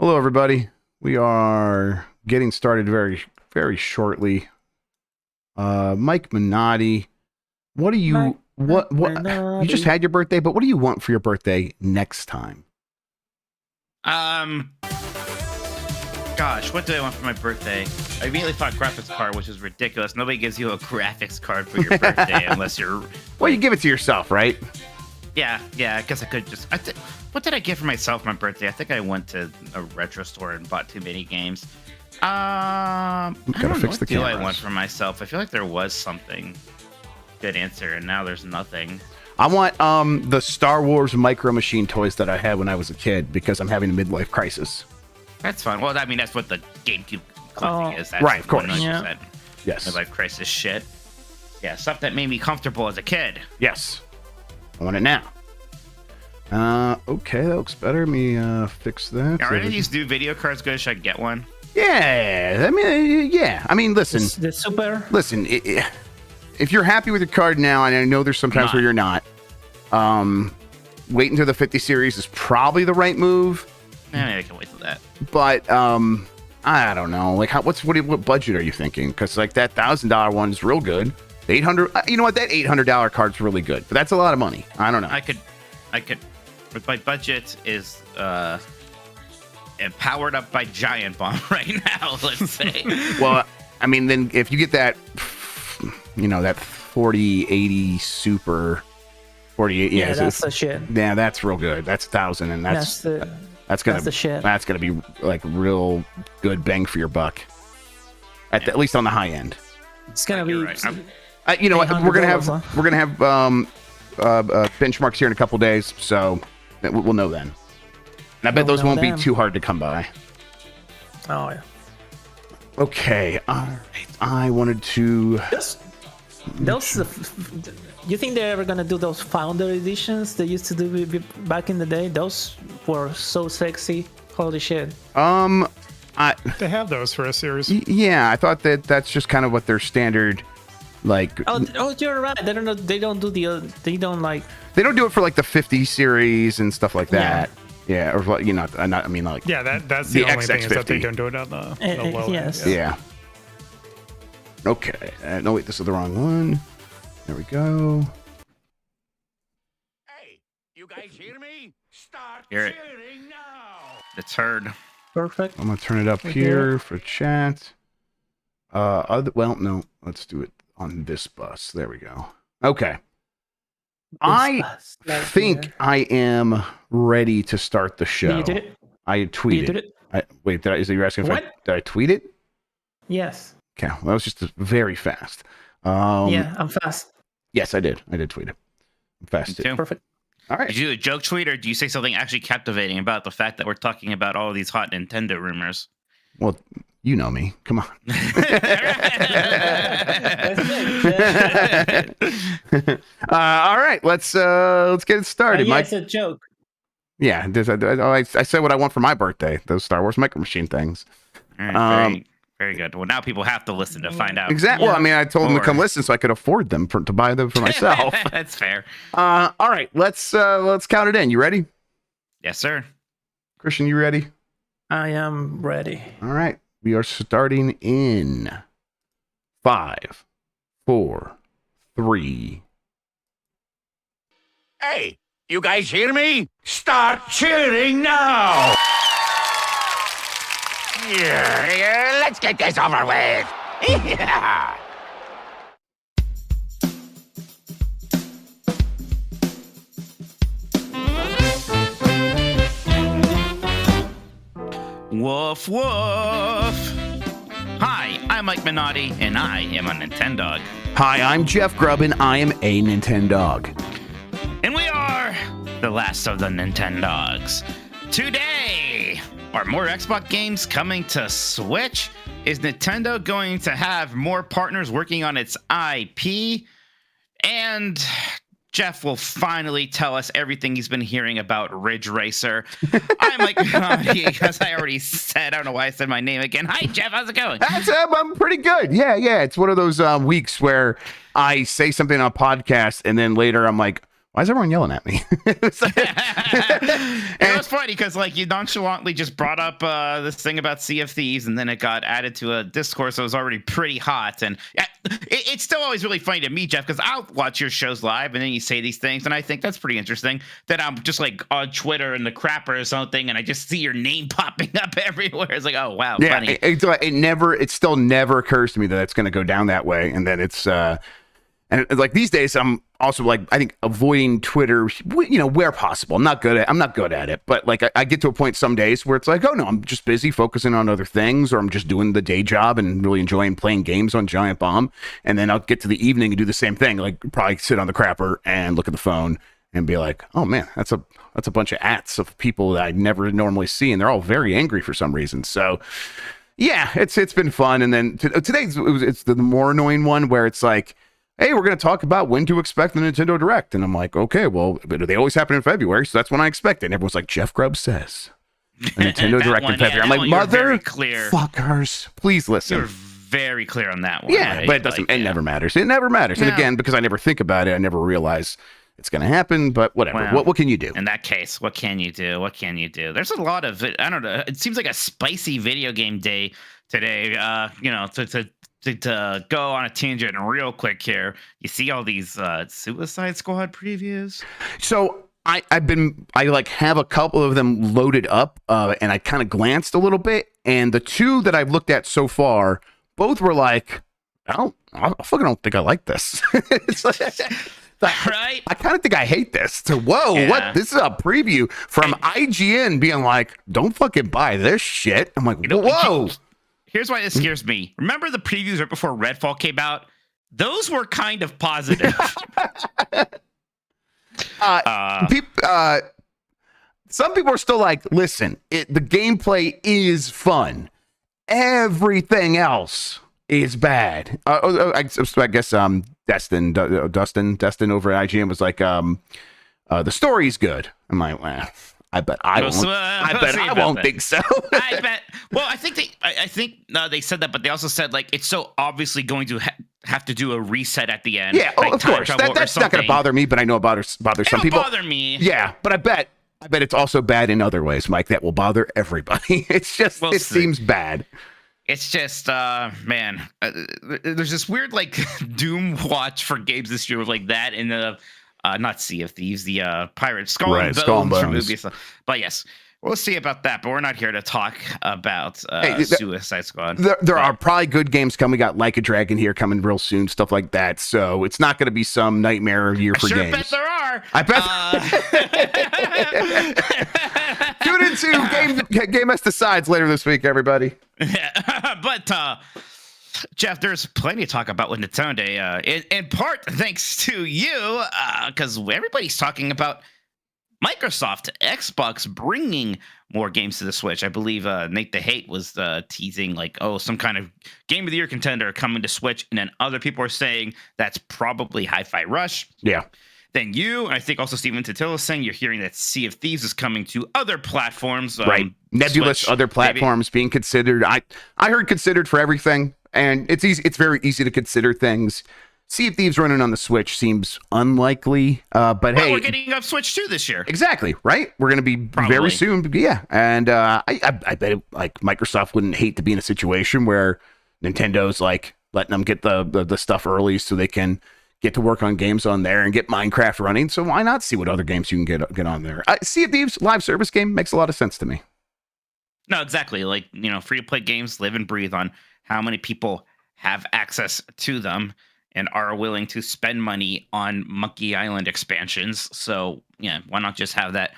Hello, everybody. We are getting started very, very shortly. Mike Minotti, what do you what you just had your birthday, but what do you want for your birthday next time? Gosh, what do I want for my birthday? I immediately thought graphics card, which is ridiculous. Nobody gives you a graphics card for your birthday unless you're. Well, you give it to yourself, right? Yeah. I guess I could just. What did I get for myself for my birthday? I think I went to a retro store and bought too many games. I don't know what do I want for myself. I feel like there was something. Good answer, and now there's nothing. I want the Star Wars Micro Machine toys that I had when I was a kid because I'm having a midlife crisis. That's fun. Well, I mean, that's what the GameCube collecting is. That's right, of course. 100%. Yeah. Yes. Midlife crisis shit. Yeah, stuff that made me comfortable as a kid. Yes. I want it now. Okay, that looks better. Let me fix that. Are any of these new video cards good? Should I get one? Yeah. I mean, listen. The super. Listen, if you're happy with your card now, and I know there's sometimes where you're not, wait until the 50 series is probably the right move. I can wait till that. But I don't know. Like, what budget are you thinking? Because like that $1,000 one's real good. The 800. You know what? That $800 card's really good, but that's a lot of money. I don't know. I could. But my budget is powered up by Giant Bomb right now. Let's say. Well, I mean, then if you get that, that 4080 Super, 48. Yeah, that's the shit. Yeah, that's real good. That's 1,000, and that's the shit. That's gonna be like real good bang for your buck. At least on the high end. It's gonna be. Right. You know what? We're gonna have benchmarks here in a couple days, so we'll know then. And I bet those won't be too hard to come by. Oh yeah. Okay. All right. I wanted to. Those. You think they're ever gonna do those founder editions they used to do back in the day? Those were so sexy. Holy shit. They have those for a series. Yeah, I thought that's just kind of what their standard. Like oh, you're right. They don't do it for like the 50 series and stuff like that. Yeah, or like that's the only thing is that they don't do it on the low yes. end. Yeah. Okay. No, wait, this is the wrong one. There we go. Hey, you guys hear me? Start cheering now. It's heard. Perfect. I'm gonna turn it up here for chat. No, let's do it on this bus. There we go. Okay. I think I am ready to start the show. You did it? I tweeted. You did it? Wait, you're asking if did I tweet it? Yes. Okay, well, that was just very fast. Yeah, I'm fast. Yes, I did. I did tweet it. I'm fast too. Perfect. All right. Did you do a joke tweet, or do you say something actually captivating about the fact that we're talking about all of these hot Nintendo rumors? Well, you know me. Come on. All right, let's get it started. Yeah, it's a joke. Yeah, I said what I want for my birthday. Those Star Wars Micro Machine things. All right, very good. Well, now people have to listen to find out. Exactly. Yeah. Well, I mean, I told them to come listen so I could afford them to buy them for myself. That's fair. All right, let's count it in. You ready? Yes, sir. Christian, you ready? I am ready. All right. We are starting in 5, 4, 3. Hey, you guys hear me? Start cheering now. Yeah, let's get this over with. Yeah. Woof, woof. Hi, I'm Mike Minotti, and I am a Nintendog. Hi, I'm Jeff Grubb, and I am a Nintendog. And we are the last of the Nintendogs. Today, are more Xbox games coming to Switch? Is Nintendo going to have more partners working on its IP? And Jeff will finally tell us everything he's been hearing about Ridge Racer. I'm like, because I already said, I don't know why I said my name again. Hi, Jeff, how's it going? I'm pretty good. Yeah. It's one of those weeks where I say something on a podcast and then later I'm like, why is everyone yelling at me? It was funny because like you nonchalantly just brought up this thing about Sea of Thieves, and then it got added to a Discord, so it was already pretty hot. And it's still always really funny to me, Jeff, because I'll watch your shows live, and then you say these things, and I think that's pretty interesting. That I'm just like on Twitter in the crapper or something, and I just see your name popping up everywhere. It's like, oh wow, yeah, funny. It still never occurs to me that it's going to go down that way, and then it's and like these days, I'm also like, I think avoiding Twitter, where possible. I'm not good at it, but like I get to a point some days where it's like, oh no, I'm just busy focusing on other things, or I'm just doing the day job and really enjoying playing games on Giant Bomb. And then I'll get to the evening and do the same thing, like probably sit on the crapper and look at the phone and be like, oh man, that's a bunch of ats of people that I never normally see, and they're all very angry for some reason. So yeah, it's been fun. And then today it's the more annoying one where it's like, hey, we're going to talk about when to expect the Nintendo Direct. And I'm like, okay, well, they always happen in February, so that's when I expect it. And everyone's like, Jeff Grubb says the Nintendo Direct in February. I'm like, mother fuckers, please listen. You're very clear on that one. Yeah, right? but it doesn't. It never matters. It never matters. And again, because I never think about it, I never realize it's going to happen. But whatever. Well, what can you do? In that case, what can you do? What can you do? There's a lot of, I don't know. It seems like a spicy video game day today. To go on a tangent real quick here, you see all these Suicide Squad previews. So I have a couple of them loaded up, and I kind of glanced a little bit, and the two that I've looked at so far, both were like, I fucking don't think I like this. It's like, right? I kind of think I hate this. So what? This is a preview from IGN being like, don't fucking buy this shit. I'm like, whoa. Here's why this scares me. Remember the previews right before Redfall came out? Those were kind of positive. Some people are still like, listen, the gameplay is fun. Everything else is bad. I guess Dustin over at IGN was like, the story's good. I'm like, well, I bet I won't think so. I bet. Well, I think they said that, but they also said like it's so obviously going to have to do a reset at the end. Yeah, like of course. That's not going to bother me, but I know it bothers some people. Bother me. Yeah, but I bet it's also bad in other ways, Mike. That will bother everybody. It's just seems bad. It's just, man. There's this weird like Doom watch for games this year with like that and the. Not Sea of Thieves, the Pirate Skull and Bones movies. But yes, we'll see about that. But we're not here to talk about Suicide Squad. There are probably good games coming. We got Like a Dragon here coming real soon, stuff like that. So it's not going to be some nightmare year for games. I bet there are. I bet. Tune into Game S Decides later this week, everybody. Yeah, but Jeff, there's plenty to talk about with Nintendo Day, in part thanks to you, because everybody's talking about Microsoft, Xbox bringing more games to the Switch. I believe Nate the Hate was teasing like, some kind of Game of the Year contender coming to Switch, and then other people are saying that's probably Hi-Fi Rush. Yeah. Then you, and I think also Steven Totilo is saying you're hearing that Sea of Thieves is coming to other platforms. Right. Nebulous Switch, other platforms being considered. I heard considered for everything. And it's easy. It's very easy to consider things. Sea of Thieves running on the Switch seems unlikely. But hey, we're getting up Switch 2 this year. Exactly. Right. We're going to be very soon. Yeah. And I bet like Microsoft wouldn't hate to be in a situation where Nintendo's like letting them get the stuff early so they can get to work on games on there and get Minecraft running. So why not see what other games you can get on there? Sea of Thieves live service game makes a lot of sense to me. No, exactly. Like, free to play games live and breathe on how many people have access to them and are willing to spend money on Monkey Island expansions. So, yeah, why not just have that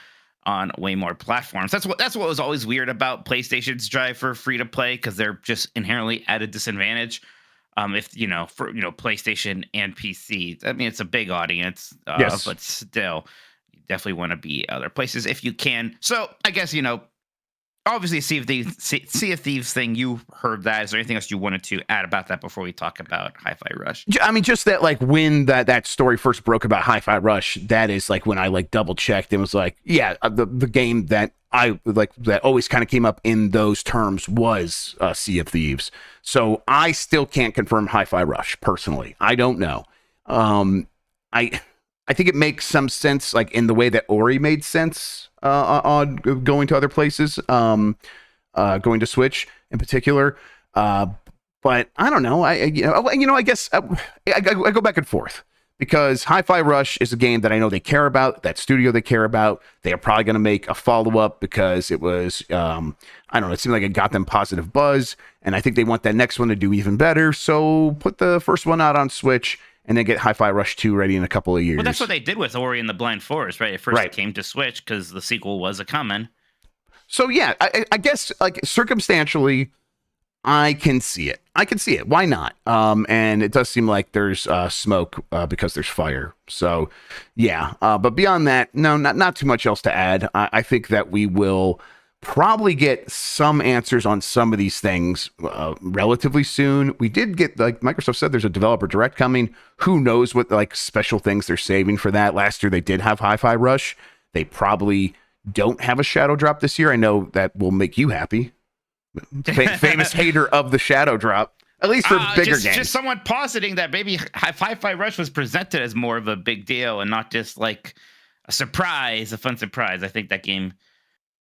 on way more platforms? That's what was always weird about PlayStation's drive for free to play, because they're just inherently at a disadvantage. If for PlayStation and PC, I mean, it's a big audience, yes. But still, you definitely want to be other places if you can. So I guess obviously, Sea of Thieves thing, you heard that. Is there anything else you wanted to add about that before we talk about Hi-Fi Rush? I mean, just that, like, when that story first broke about Hi-Fi Rush, that is, like, when I, like, double-checked and was like, yeah, the game that I, like, that always kind of came up in those terms was Sea of Thieves. So I still can't confirm Hi-Fi Rush, personally. I don't know. I think it makes some sense, like in the way that Ori made sense on going to other places, going to Switch in particular. But I don't know. I guess I go back and forth because Hi-Fi Rush is a game that I know they care about. That studio they care about. They are probably going to make a follow-up because it was, I don't know. It seemed like it got them positive buzz, and I think they want that next one to do even better. So put the first one out on Switch, and then get Hi-Fi Rush 2 ready in a couple of years. Well, that's what they did with Ori and the Blind Forest, right? At first, it came to Switch because the sequel was a coming. So yeah, I guess like circumstantially, I can see it. Why not? And it does seem like there's smoke because there's fire. So yeah, but beyond that, no, not too much else to add. I think that we will probably get some answers on some of these things relatively soon. We did get, like Microsoft said, there's a developer direct coming. Who knows what like special things they're saving for that? Last year they did have Hi-Fi Rush. They probably don't have a Shadow Drop this year. I know that will make you happy. Famous hater of the Shadow Drop, at least for bigger games. Just someone positing that maybe Hi-Fi Rush was presented as more of a big deal and not just like a surprise, a fun surprise. I think that game,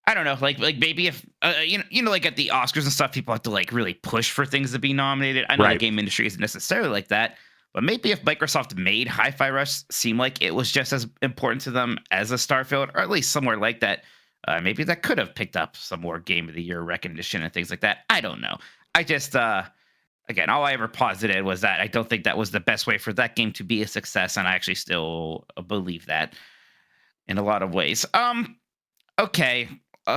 I don't know, like maybe if like at the Oscars and stuff, people have to like really push for things to be nominated. I know the game industry isn't necessarily like that, but maybe if Microsoft made Hi-Fi Rush seem like it was just as important to them as a Starfield, or at least somewhere like that. Maybe that could have picked up some more Game of the Year recognition and things like that. I don't know. I just, again, all I ever posited was that I don't think that was the best way for that game to be a success, and I actually still believe that in a lot of ways. Okay.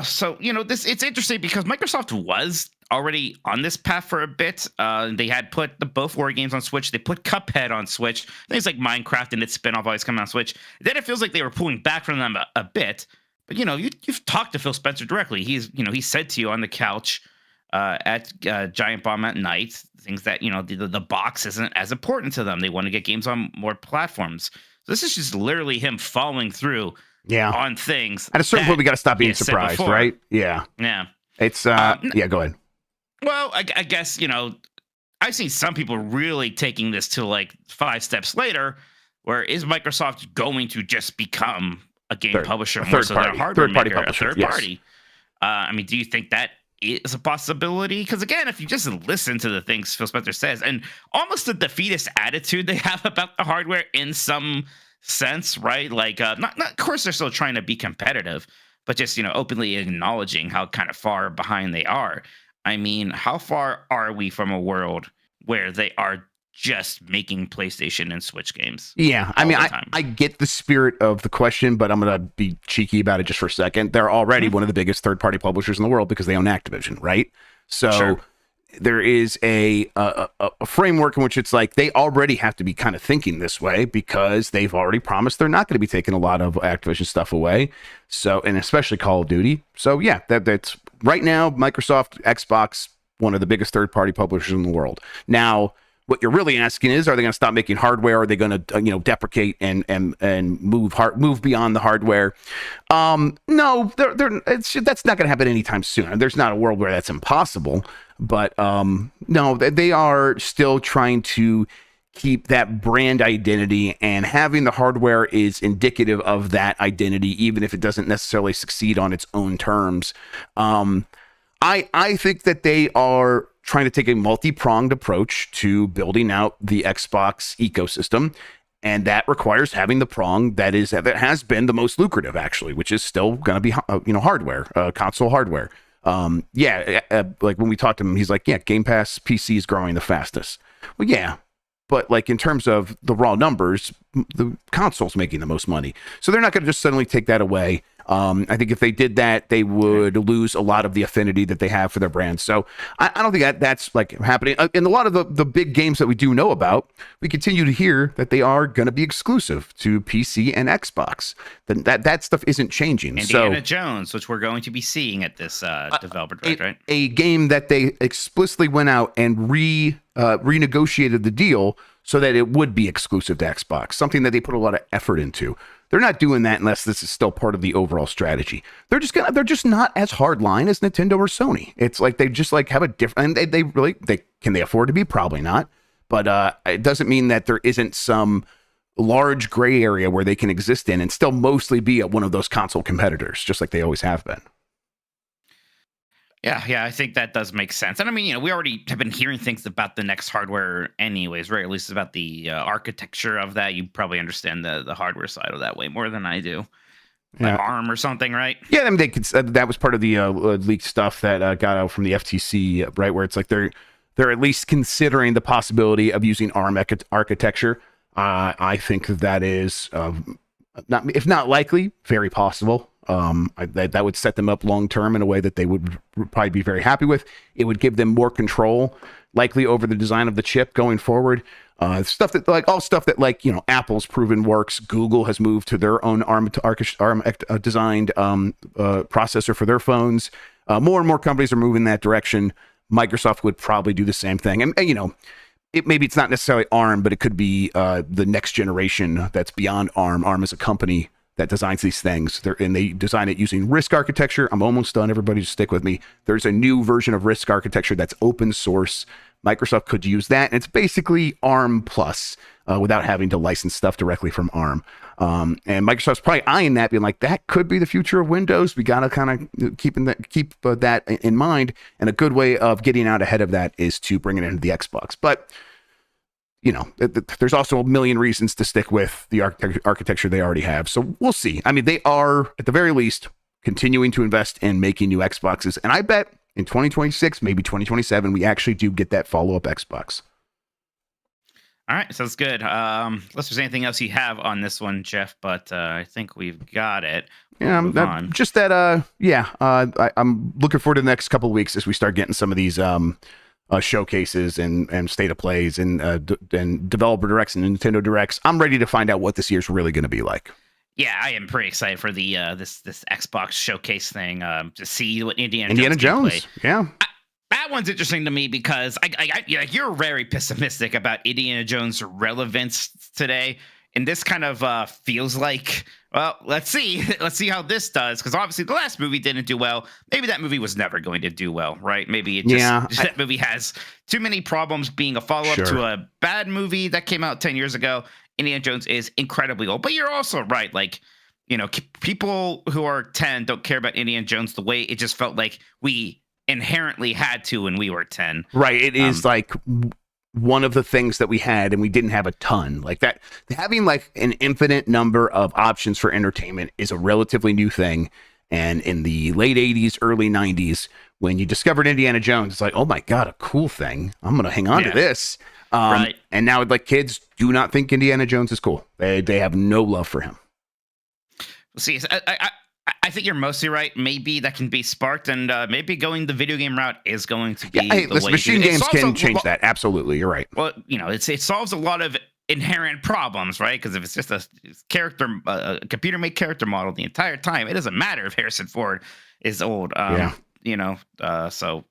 So, it's interesting because Microsoft was already on this path for a bit. They had put the both Ori games on Switch. They put Cuphead on Switch. Things like Minecraft and its spinoff always coming on Switch. Then it feels like they were pulling back from them a bit. But, you've talked to Phil Spencer directly. He said to you on the couch at Giant Bomb at night, things that, the box isn't as important to them. They want to get games on more platforms. So this is just literally him following through on things. At a certain point, we got to stop being surprised, right? Yeah. Yeah. It's, go ahead. Well, I guess, I've seen some people really taking this to like 5 steps later, where is Microsoft going to just become a game publisher more so than a hardware maker, publisher, a third party? I mean, do you think that is a possibility? Because again, if you just listen to the things Phil Spencer says, and almost the defeatist attitude they have about the hardware in some sense, right? Like, not of course they're still trying to be competitive, but just openly acknowledging how kind of far behind they are. I mean, how far are we from a world where they are just making PlayStation and Switch games? Yeah, I mean, I get the spirit of the question, but I'm going to be cheeky about it just for a second. They're already one of the biggest third-party publishers in the world because they own Activision, right? So there is a framework in which it's like they already have to be kind of thinking this way because they've already promised they're not going to be taking a lot of Activision stuff away. So, and especially Call of Duty. So yeah, that's right now, Microsoft, Xbox, one of the biggest third-party publishers in the world. Now, what you're really asking is, are they going to stop making hardware? Are they going to, deprecate and move beyond the hardware? No, that's not going to happen anytime soon. There's not a world where that's impossible. But no, they are still trying to keep that brand identity, and having the hardware is indicative of that identity, even if it doesn't necessarily succeed on its own terms. I think that they are trying to take a multi-pronged approach to building out the Xbox ecosystem, and that requires having the prong that has been the most lucrative, actually, which is still going to be hardware, console hardware. Like when we talked to him, he's like, yeah, Game Pass PC is growing the fastest. Well, yeah, but like in terms of the raw numbers, the console's making the most money, so they're not going to just suddenly take that away. I think if they did that, they would lose a lot of the affinity that they have for their brand. So I don't think that's like happening. In a lot of the big games that we do know about, we continue to hear that they are going to be exclusive to PC and Xbox. That stuff isn't changing. Indiana Jones, which we're going to be seeing at this developer direct, right? A game that they explicitly went out and renegotiated the deal so that it would be exclusive to Xbox, something that they put a lot of effort into. They're not doing that unless this is still part of the overall strategy. They're just not as hardline as Nintendo or Sony. It's like they just like have a different, and they can they afford to be? Probably not. But it doesn't mean that there isn't some large gray area where they can exist in and still mostly be one of those console competitors, just like they always have been. Yeah, I think that does make sense. And I mean, we already have been hearing things about the next hardware anyways, right? At least about the architecture of that. You probably understand the hardware side of that way more than I do. Like ARM or something, right? Yeah, I mean, they could, that was part of the leaked stuff that got out from the FTC, right? Where it's like they're at least considering the possibility of using ARM architecture. I think that is not, if not likely, very possible. That would set them up long term in a way that they would probably be very happy with. It would give them more control, likely, over the design of the chip going forward. Stuff that Apple's proven works. Google has moved to their own ARM designed processor for their phones. More and more companies are moving in that direction. Microsoft would probably do the same thing. And maybe it's not necessarily ARM, but it could be the next generation that's beyond ARM. ARM is a company that designs these things, and they design it using RISC architecture. I'm almost done. Everybody just stick with me. There's a new version of RISC architecture that's open source. Microsoft could use that, and it's basically ARM plus without having to license stuff directly from ARM. And Microsoft's probably eyeing that, being like, that could be the future of Windows. We got to kind of keep that in mind. And a good way of getting out ahead of that is to bring it into the Xbox. But there's also a million reasons to stick with the architecture they already have. So we'll see. I mean, they are, at the very least, continuing to invest in making new Xboxes. And I bet in 2026, maybe 2027, we actually do get that follow-up Xbox. All right, sounds good. Unless there's anything else you have on this one, Jeff, but I think we've got it. I'm looking forward to the next couple of weeks as we start getting some of these showcases and state of plays and developer directs and Nintendo directs. I'm ready to find out what this year's really going to be like. Yeah, I am pretty excited for the this Xbox showcase thing to see what Indiana Jones. Yeah, that one's interesting to me because you're very pessimistic about Indiana Jones' relevance today, and this kind of feels like, well, let's see how this does, because obviously the last movie didn't do well. Maybe that movie was never going to do well, right? Maybe it just that movie has too many problems being a follow-up to a bad movie that came out 10 years ago. Indiana Jones is incredibly old, but you're also right. Like, people who are 10 don't care about Indiana Jones the way it just felt like we inherently had to when we were 10. Right. It is like one of the things that we had, and we didn't have a ton like that. Having like an infinite number of options for entertainment is a relatively new thing. And in the late 80s, early 90s, when you discovered Indiana Jones, it's like, oh my God, a cool thing. I'm going to hang on to this. Right. And now, like, kids do not think Indiana Jones is cool. They have no love for him. See, I think you're mostly right. Maybe that can be sparked, and maybe going the video game route is going to be the way. Machine games can change that. Absolutely, you're right. Well, it solves a lot of inherent problems, right? Because if it's just a computer-made character model the entire time, it doesn't matter if Harrison Ford is old. So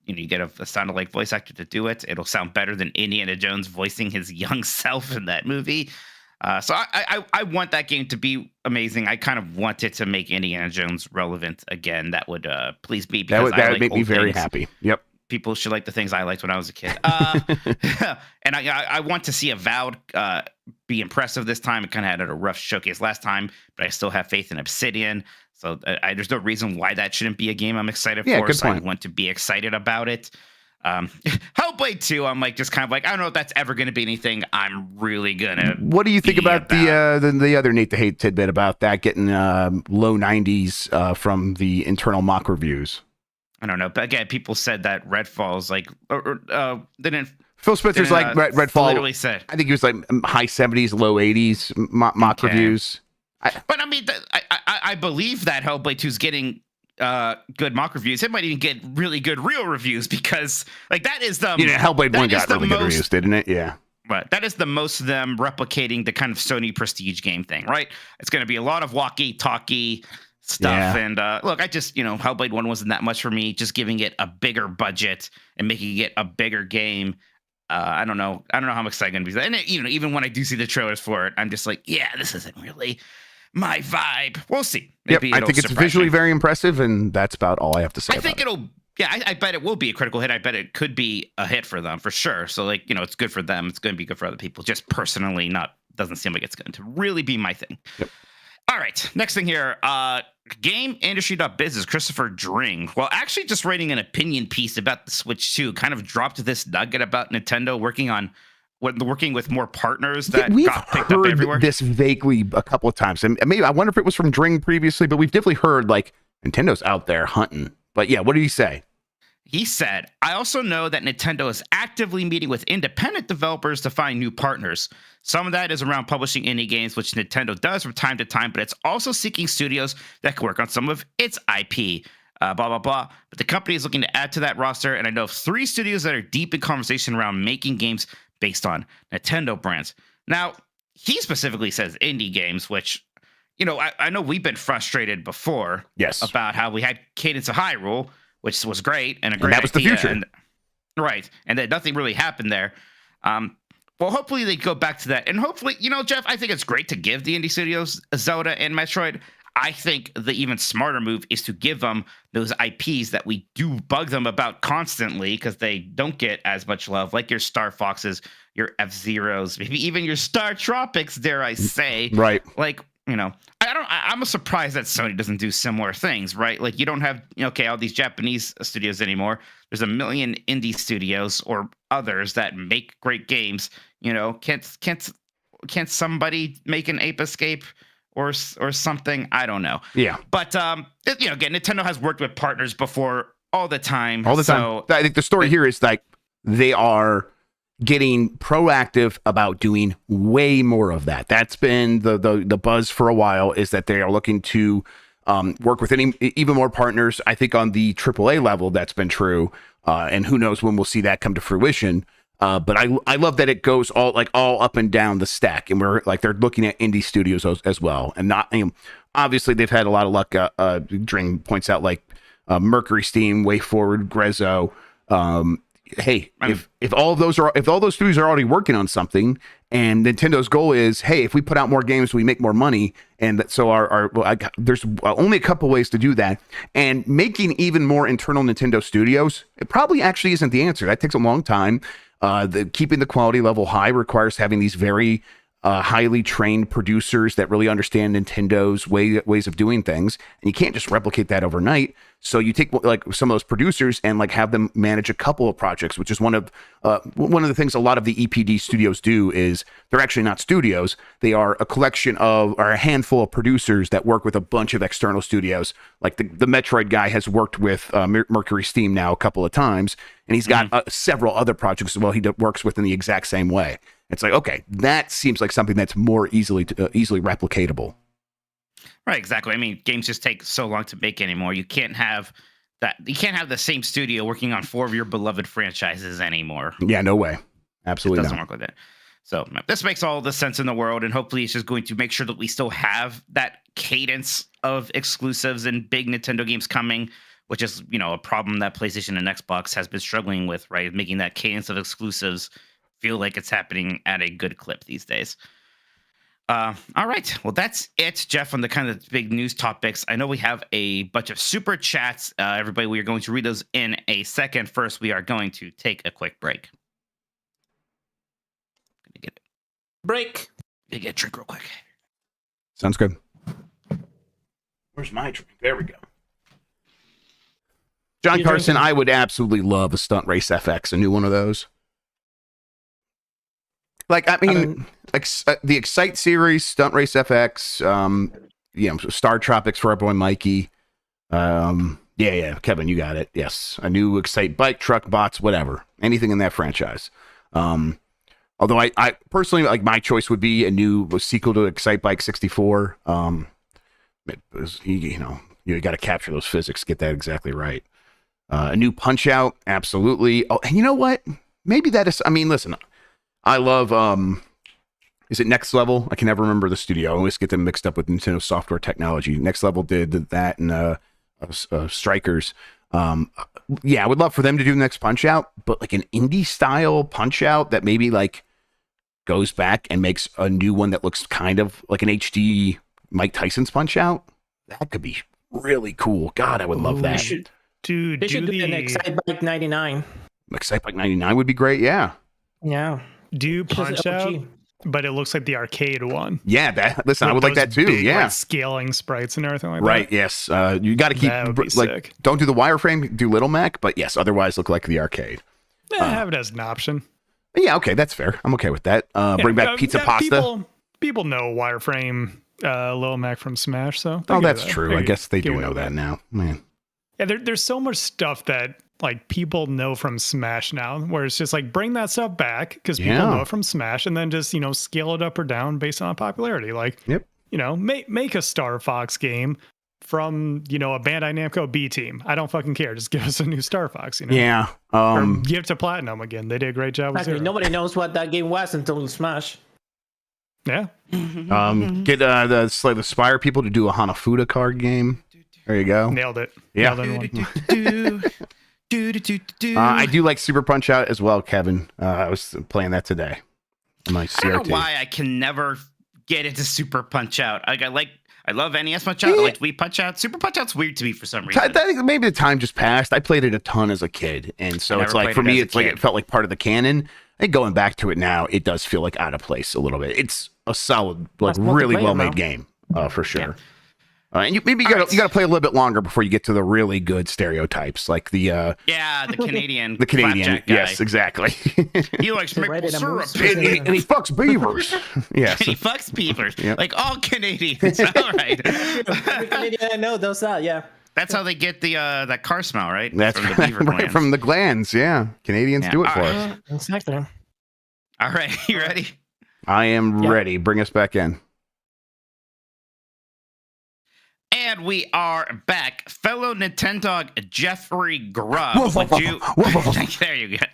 you get a sound-alike voice actor to do it. It'll sound better than Indiana Jones voicing his young self in that movie. So I want that game to be amazing. I kind of want it to make Indiana Jones relevant again. That would please me. That would make me very happy. Yep. People should like the things I liked when I was a kid. And I want to see Avowed be impressive this time. It kind of had a rough showcase last time, but I still have faith in Obsidian. So there's no reason why that shouldn't be a game I'm excited for. Good point. I want to be excited about it. Hellblade 2, I'm like just kind of like, I don't know if that's ever going to be anything I'm really gonna. What do you think about the other Nate the Hate tidbit about that getting low 90s from the internal mock reviews? I don't know, but again, people said that Redfall's like didn't. Phil Spencer's like Redfall. Literally said. I think he was like high 70s, low 80s mock reviews. But I mean, I believe that Hellblade 2 is getting good mock reviews. It might even get really good real reviews, because like that is the Hellblade 1 got really good reviews, didn't it? Yeah. But that is the most of them replicating the kind of Sony prestige game thing, right? It's going to be a lot of walkie-talkie stuff. Yeah. And look, I just, Hellblade 1 wasn't that much for me. Just giving it a bigger budget and making it a bigger game. I don't know how I'm excited going to be. And even when I do see the trailers for it, I'm just like, yeah, this isn't really my vibe. We'll see. Maybe I think it's visually very impressive, and that's about all I have to say. I bet it will be a critical hit. I bet it could be a hit for them for sure. So it's good for them. It's going to be good for other people. Just personally, not doesn't seem like it's going to really be my thing. Yep. All right, next thing here, GameIndustry.biz Christopher Dring. Well, actually just writing an opinion piece about the Switch 2 kind of dropped this nugget about Nintendo working with more partners that we've got picked up everywhere. Heard this vaguely a couple of times, and maybe I wonder if it was from Dring previously, but we've definitely heard like Nintendo's out there hunting. But yeah, what did he say? He said, I also know that Nintendo is actively meeting with independent developers to find new partners. Some of that is around publishing indie games, which Nintendo does from time to time, but it's also seeking studios that can work on some of its IP. Blah, blah, blah. But the company is looking to add to that roster, and I know of 3 studios that are deep in conversation around making games based on Nintendo brands. Now, he specifically says indie games, which, I know we've been frustrated before about how we had Cadence of Hyrule, which was great and a great that was idea, the future. And that nothing really happened there. Well, hopefully they go back to that. And hopefully, Jeff, I think it's great to give the indie studios Zelda and Metroid. I think the even smarter move is to give them those IPs that we do bug them about constantly because they don't get as much love, like your Star Foxes, your F-Zeros, maybe even your Star Tropics, dare I say. Right. Like, I'm surprised that Sony doesn't do similar things, right? Like you don't have, all these Japanese studios anymore. There's a million indie studios or others that make great games. Can't somebody make an Ape Escape or something? I don't know. Yeah. But again, Nintendo has worked with partners before all the time. All the time. I think the story here is like they are getting proactive about doing way more of that. That's been the buzz for a while, is that they are looking to work with even more partners. I think on the AAA level, that's been true. And who knows when we'll see that come to fruition. But I love that it goes all up and down the stack, and we're like, they're looking at indie studios as well. And not, obviously they've had a lot of luck. Dring points out like Mercury Steam, Way Forward, Grezzo, hey, if all those studios are already working on something, and Nintendo's goal is, hey, if we put out more games, we make more money, and so there's only a couple ways to do that, and making even more internal Nintendo studios, it probably actually isn't the answer. That takes a long time. Keeping the quality level high requires having these very highly trained producers that really understand Nintendo's ways of doing things, and you can't just replicate that overnight. So you take like some of those producers and like have them manage a couple of projects, which is one of the things a lot of the EPD studios do. Is they're actually not studios; they are a collection or a handful of producers that work with a bunch of external studios. Like the Metroid guy has worked with Mercury Steam now a couple of times, and he's got several other projects as well he works with in the exact same way. It's like, okay, that seems like something that's more easily replicatable. Right, exactly. I mean, games just take so long to make anymore. You can't have that. You can't have the same studio working on 4 of your beloved franchises anymore. Yeah, no way. Absolutely it doesn't not. work like that. So this makes all the sense in the world, and hopefully it's just going to make sure that we still have that cadence of exclusives and big Nintendo games coming, which is, a problem that PlayStation and Xbox has been struggling with, right? Making that cadence of exclusives feel like it's happening at a good clip these days. All right. Well, that's it, Jeff, on the kind of big news topics. I know we have a bunch of super chats. Everybody, we are going to read those in a second. First, we are going to take a quick break. Gonna get it. Break. Gonna get a drink real quick. Sounds good. Where's my drink? There we go. John Carson, I would absolutely love a Stunt Race FX, a new one of those. Like, I mean, the Excite series, Stunt Race FX, Star Tropics for our boy Mikey. Yeah, Kevin, you got it. Yes, a new Excite bike, truck, bots, whatever, anything in that franchise. Although I personally, like, my choice would be a new sequel to Excite Bike 64. You got to capture those physics, get that exactly right. A new Punch Out, absolutely. Oh, and you know what? Maybe that is. I mean, listen. I love, is it Next Level? I can never remember the studio. I always get them mixed up with Nintendo Software Technology. Next Level did that and Strikers. Yeah, I would love for them to do the next Punch Out, but like an indie style Punch Out that maybe like goes back and makes a new one that looks kind of like an HD Mike Tyson's Punch Out. That could be really cool. God, I would love that. They should do an Excite Bike 99. Excite Bike 99 would be great, yeah. Yeah. Do Punch Out but it looks like the arcade one. Yeah, listen, I would like Those that too. big, Yeah. like, scaling sprites and everything like Right, that. yes. You got to keep, That would be like, sick. don't do the wireframe, do Little Mac, but yes, otherwise look like the arcade. Have it as an option. Yeah, okay, that's fair. I'm okay with that. Bring back pizza pasta. People know wireframe Lil Mac from Smash, so Oh, that's true. I guess they do know that now. Man. Yeah, there's so much stuff that like people know from Smash now, where it's just like bring that stuff back because people know it from Smash, and then just scale it up or down based on popularity. Like, make a Star Fox game from a Bandai Namco B team. I don't fucking care. Just give us a new Star Fox. Yeah. Or give it to Platinum again. They did a great job with Zero. Nobody knows what that game was until Smash. Yeah. Get the Slay the Spire people to do a Hanafuda card game. There you go. Nailed it. Yeah. I do like Super Punch Out as well, Kevin. I was playing that today. My CRT. I don't know why I can never get into Super Punch Out. I love NES Punch Out. I like Wii Punch Out. Super Punch Out's weird to me for some reason. I think maybe the time just passed. I played it a ton as a kid, and so it's like for me, it's like it felt like part of the canon. And going back to it now, it does feel like out of place a little bit. It's a solid, like really well made game for sure. Yeah. And you gotta play a little bit longer before you get to the really good stereotypes, like the the Canadian guy. Yes, exactly. He likes maple syrup and he fucks beavers. Yes, and he fucks beavers. Yep. Like all Canadians. All right. Every Canadian I know does that. Yeah. That's how they get the that car smell, right? That's from the beaver right from the glands. Yeah, Canadians do it for us. Exactly. All right, you ready? I am ready. Bring us back in. And we are back. Fellow Nintendog Jeffrey Grubb. There you go.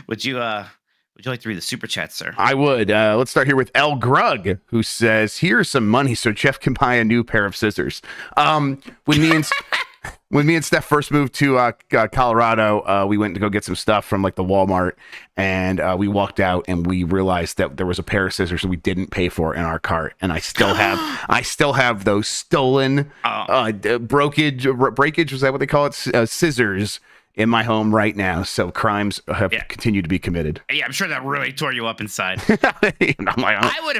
Would you like to read the super chat, sir? I would. Let's start here with L. Grug, who says, "Here's some money so Jeff can buy a new pair of scissors." When me and Steph first moved to Colorado, we went to go get some stuff from like the Walmart, and we walked out and we realized that there was a pair of scissors that we didn't pay for in our cart, and I still have those stolen breakage. Was that what they call it? Scissors in my home right now. So crimes have continued to be committed. Yeah, I'm sure that really tore you up inside. I'm like, I would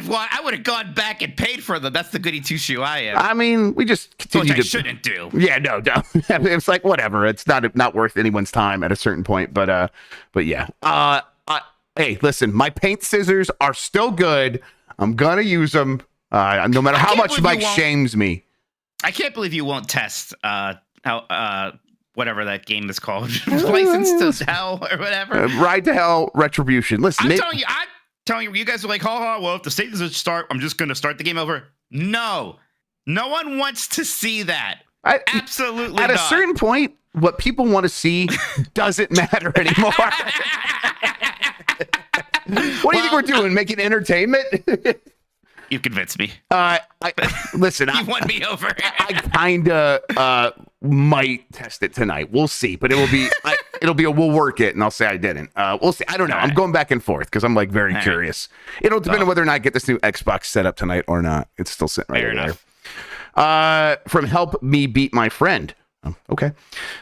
have gone back and paid for them. That's the goody two shoe I am. I mean, we just continue to shouldn't do. Yeah, no. It's like whatever. It's not worth anyone's time at a certain point. But yeah. Hey, listen, my paint scissors are still good. I'm gonna use them. No matter how much Mike shames me. I can't believe you won't test how whatever that game is called, License to Hell or whatever. Ride to Hell Retribution. Listen, I'm telling you, you guys are like, well, if the state doesn't start, I'm just going to start the game over. No one wants to see that. Absolutely not. At a certain point, what people want to see doesn't matter anymore. What do you think we're doing? Making entertainment? You convinced me. Listen, you won me over. I kind of might test it tonight. We'll see, but we'll work it, and I'll say I didn't. We'll see. I don't know. I'm going back and forth because I'm like very curious. It'll depend on whether or not I get this new Xbox set up tonight or not. It's still sitting right there. From Help Me Beat My Friend. Oh, okay.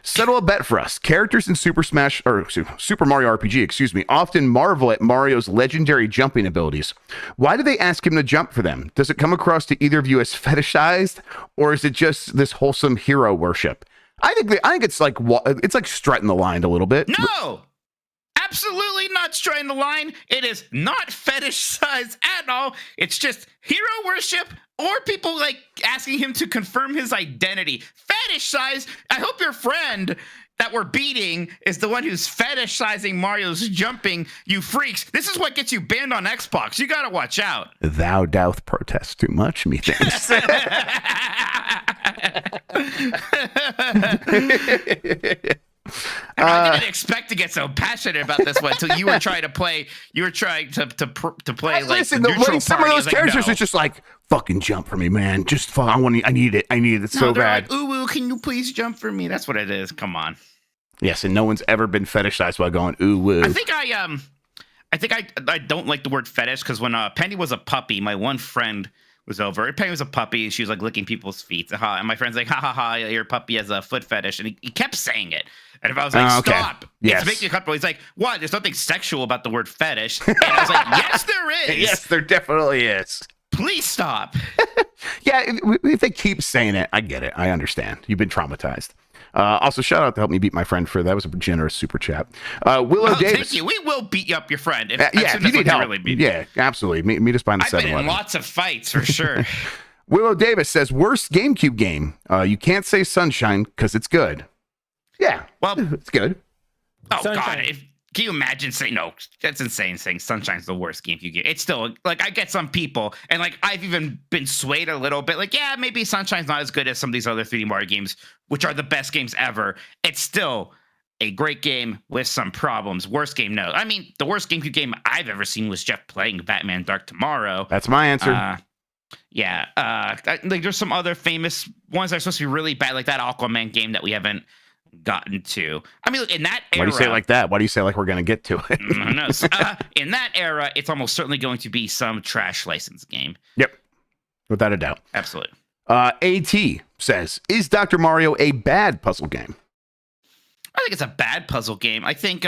Settle a bet for us. Characters in Super Mario RPG, often marvel at Mario's legendary jumping abilities. Why do they ask him to jump for them? Does it come across to either of you as fetishized, or is it just this wholesome hero worship? I think it's like strutting the line a little bit. No! Absolutely not straying the line. It is not fetishized at all. It's just hero worship or people like asking him to confirm his identity. Fetishized. I hope your friend that we're beating is the one who's fetishizing Mario's jumping. You freaks. This is what gets you banned on Xbox. You got to watch out. Thou doth protest too much, methinks. I didn't expect to get so passionate about this one until you were trying to play. You were trying to play like listen. Some of those characters are just like fucking jump for me, man. Just fuck. I need it. I need it so bad. Like, ooh, can you please jump for me? That's what it is. Come on. Yes, and no one's ever been fetishized by going ooh woo. I think I don't like the word fetish because when Penny was a puppy, my one friend was over. Penny was a puppy. She was like licking people's feet. And my friend's like, ha ha ha, your puppy has a foot fetish. And he kept saying it. And if I was like, stop, yes. It's making you comfortable. He's like, what? There's nothing sexual about the word fetish. And I was like, yes, there is. Yes, there definitely is. Please stop. Yeah, if they keep saying it, I get it. I understand. You've been traumatized. Also, shout out to help me beat my friend for that. Was a generous super chat. Willow Davis. Thank you. We will beat you up your friend. If you need help. Really yeah, absolutely. Meet us behind the 7-Eleven. I've been in lots of fights for sure. Willow Davis says, worst GameCube game. You can't say Sunshine because it's good. Yeah, well, it's good. Oh, Sunshine. God. Can you imagine saying, no, that's insane saying Sunshine's the worst GameCube game. It's still, like, I get some people, and, like, I've even been swayed a little bit. Like, yeah, maybe Sunshine's not as good as some of these other 3D Mario games, which are the best games ever. It's still a great game with some problems. Worst game, no. I mean, the worst GameCube game I've ever seen was Jeff playing Batman Dark Tomorrow. That's my answer. Like, there's some other famous ones that are supposed to be really bad, like that Aquaman game that we haven't gotten to. I mean, in that era, why do you say it like that? Why do you say like we're gonna get to it? No. In that era, it's almost certainly going to be some trash license game. Yep, without a doubt. Absolutely. AT says, is Dr. Mario a bad puzzle game? I think it's a bad puzzle game. I think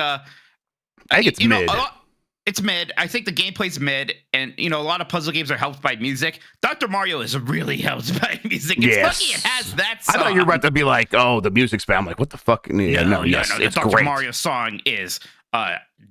it's mid. It's mid. I think the gameplay's mid, and a lot of puzzle games are helped by music. Dr. Mario is really helped by music. It's lucky it has that song. I thought you were about to be like, oh, the music's bad. I'm like, what the fuck? No, it's Dr. great. Mario song is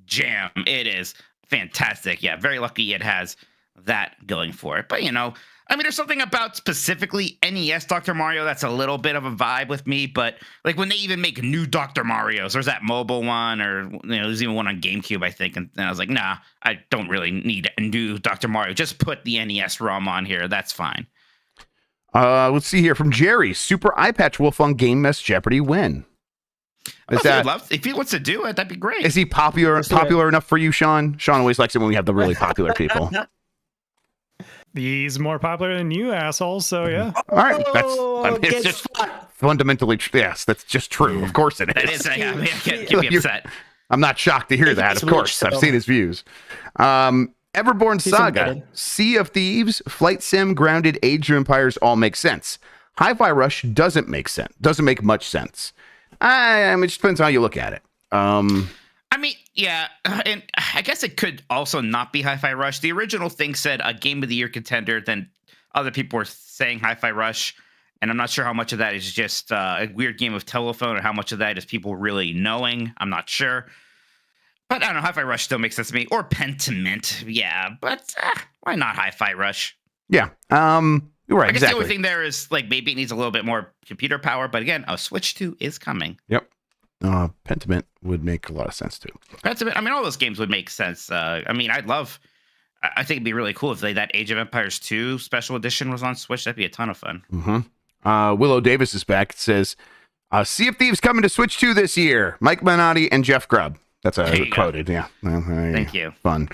jam. It is fantastic. Yeah, very lucky it has that going for it. But I mean, there's something about specifically NES Dr. Mario that's a little bit of a vibe with me, but like when they even make new Dr. Marios, there's that mobile one, or there's even one on GameCube, I think, and I was like, nah, I don't really need a new Dr. Mario. Just put the NES ROM on here. That's fine. Let's see here from Jerry. Super Eye Patch Wolf on Game Mess Jeopardy when? If he wants to do it, that'd be great. Is he popular enough for you, Sean? Sean always likes it when we have the really popular people. He's more popular than you, assholes. So yeah. All right, it's just fundamentally yes, that's just true. Of course it is. That is. Keep me upset. I'm not shocked to hear that. Of course, I've seen his views. Everborn Saga, Sea of Thieves, Flight Sim, Grounded, Age of Empires all make sense. Hi-Fi Rush doesn't make sense. Doesn't make much sense. It just depends on how you look at it. I mean, yeah, and I guess it could also not be Hi-Fi Rush. The original thing said a Game of the Year contender, then other people were saying Hi-Fi Rush, and I'm not sure how much of that is just a weird game of telephone or how much of that is people really knowing. I'm not sure. But I don't know, Hi-Fi Rush still makes sense to me. Or Pentiment, yeah, but why not Hi-Fi Rush? Yeah, you're right, I guess the only thing there is, like, maybe it needs a little bit more computer power, but again, a Switch 2 is coming. Yep. Pentiment would make a lot of sense too. Pentiment, I mean, all those games would make sense. I mean, I think it'd be really cool if that Age of Empires 2 special edition was on Switch. That'd be a ton of fun. Mm-hmm. Willow Davis is back. It says, Sea of Thieves coming to Switch 2 this year. Mike Minotti and Jeff Grubb. That's quoted. Yeah. Thank you. Fun.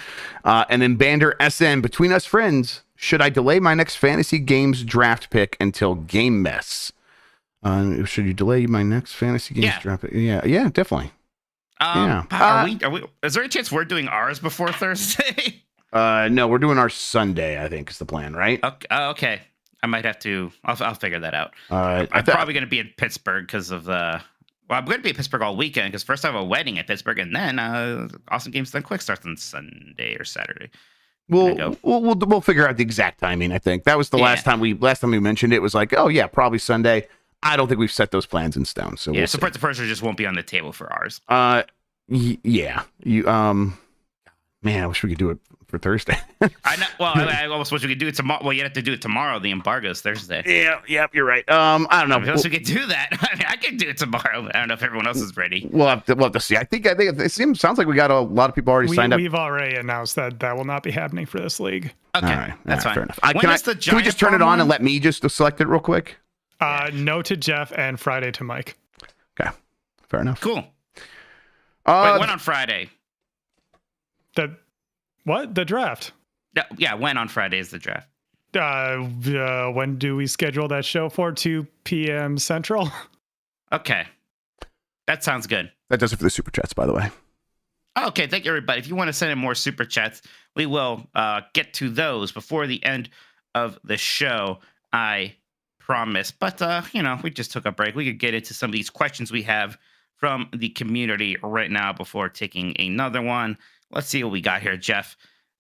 And then Bander SN, between us friends, should I delay my next fantasy games draft pick until Game Mess? Should you delay my next fantasy games draft pick? Yeah, definitely. Are we? Is there a chance we're doing ours before Thursday? No, we're doing our Sunday, I think is the plan, right? Okay. I might have to. I'll figure that out. I'm probably going to be in Pittsburgh because of the. Well, I'm going to be in Pittsburgh all weekend because first I have a wedding at Pittsburgh, and then Awesome Games Done Quick starts on Sunday or Saturday. We'll figure out the exact timing. I think that was the last time we mentioned it was like, oh yeah, probably Sunday. I don't think we've set those plans in stone. So so Prince of Persia just won't be on the table for ours. Yeah. Man, I wish we could do it for Thursday. I know. Well, I almost wish we could do it tomorrow. Well, you have to do it tomorrow. The embargo's Thursday. Yeah, you're right. I don't know. We could do that. I mean, I could do it tomorrow. But I don't know if everyone else is ready. We'll have to see. I think it sounds like we got a lot of people already signed up. We've already announced that will not be happening for this league. Okay, all right, that's fine. Fair enough. Can we just turn it on and let me just select it real quick? No to Jeff and Friday to Mike. Okay, fair enough. Cool. Wait, when on Friday? The draft? Yeah, when on Friday is the draft? When do we schedule that show for? 2 p.m. Central? Okay. That sounds good. That does it for the super chats, by the way. Okay, thank you, everybody. If you want to send in more super chats, we will get to those before the end of the show, I promise. But, we just took a break. We could get into some of these questions we have from the community right now before taking another one. Let's see what we got here, Jeff.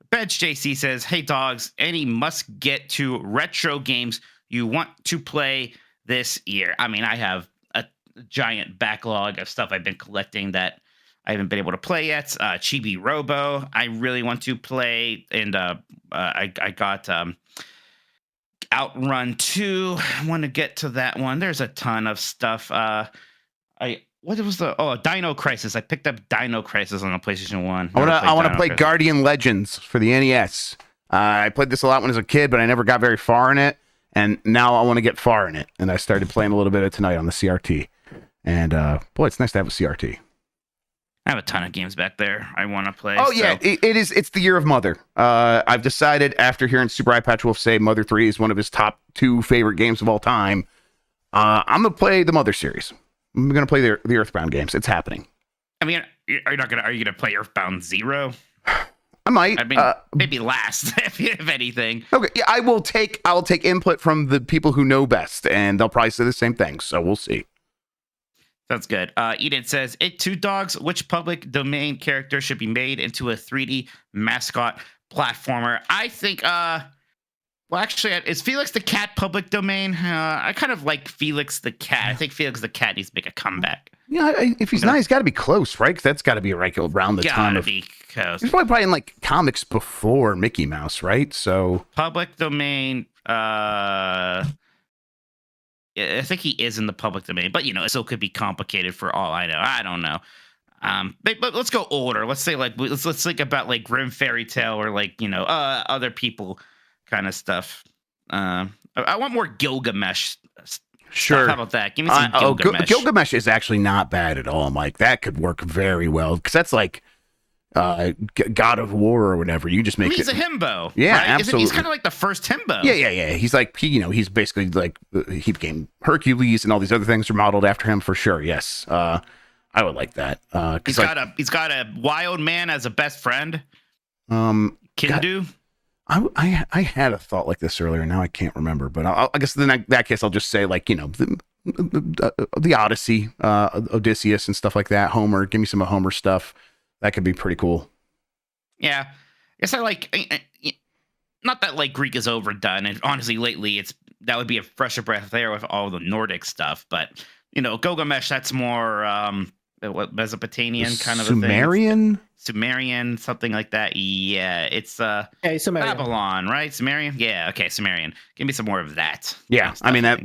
Bedge JC says, hey, dogs, any must-get to retro games you want to play this year? I mean, I have a giant backlog of stuff I've been collecting that I haven't been able to play yet. Chibi Robo, I really want to play. And I got Outrun 2. I want to get to that one. There's a ton of stuff. Dino Crisis. I picked up Dino Crisis on the PlayStation 1. I want to play Guardian Legends for the NES. I played this a lot when I was a kid, but I never got very far in it. And now I want to get far in it. And I started playing a little bit of tonight on the CRT. And boy, it's nice to have a CRT. I have a ton of games back there I want to play. Oh, yeah, it is. It's the year of Mother. I've decided after hearing Super Eye Patch Wolf say Mother 3 is one of his top 2 favorite games of all time, I'm going to play the Mother series. I'm going to play the Earthbound games. It's happening. I mean, are you going to play Earthbound 0? I might. I mean, maybe last, if anything. Okay, yeah, I will take input from the people who know best, and they'll probably say the same thing, so we'll see. That's good. Eden says, It Two Dogs, which public domain character should be made into a 3D mascot platformer? I think, actually, is Felix the Cat public domain? I kind of like Felix the Cat. I think Felix the Cat needs to make a comeback. Yeah, if he's not, he's got to be close, right? Because that's got to be around the time of... Be close. He's probably in, like, comics before Mickey Mouse, right? So... Public domain, I think he is in the public domain, but it still could be complicated for all I know. I don't know. But let's go older. Let's say let's think about like Grim Fairy Tale or like other people kind of stuff. I want more Gilgamesh. Sure. Stuff. How about that? Give me some Gilgamesh. Gilgamesh is actually not bad at all, Mike. That could work very well because that's like God of War or whatever. You just make he's a himbo. Yeah, right? absolutely. He's kind of like the first himbo. Yeah. He's like he's basically like he became Hercules and all these other things are modeled after him for sure. Yes, I would like that. He's got a wild man as a best friend. Kindu. I had a thought like this earlier. Now I can't remember, but I guess in that case I'll just say like the Odyssey, Odysseus and stuff like that. Homer, give me some of Homer stuff. That could be pretty cool. Yeah. I guess I like, not that like Greek is overdone. And honestly, lately that would be a fresher breath there with all the Nordic stuff. But, Gilgamesh, that's more, Mesopotamian kind of Sumerian? a thing. Sumerian, something like that. Yeah. It's Sumerian. Babylon, right? Sumerian? Yeah. Okay. Sumerian. Give me some more of that. Yeah. I mean, that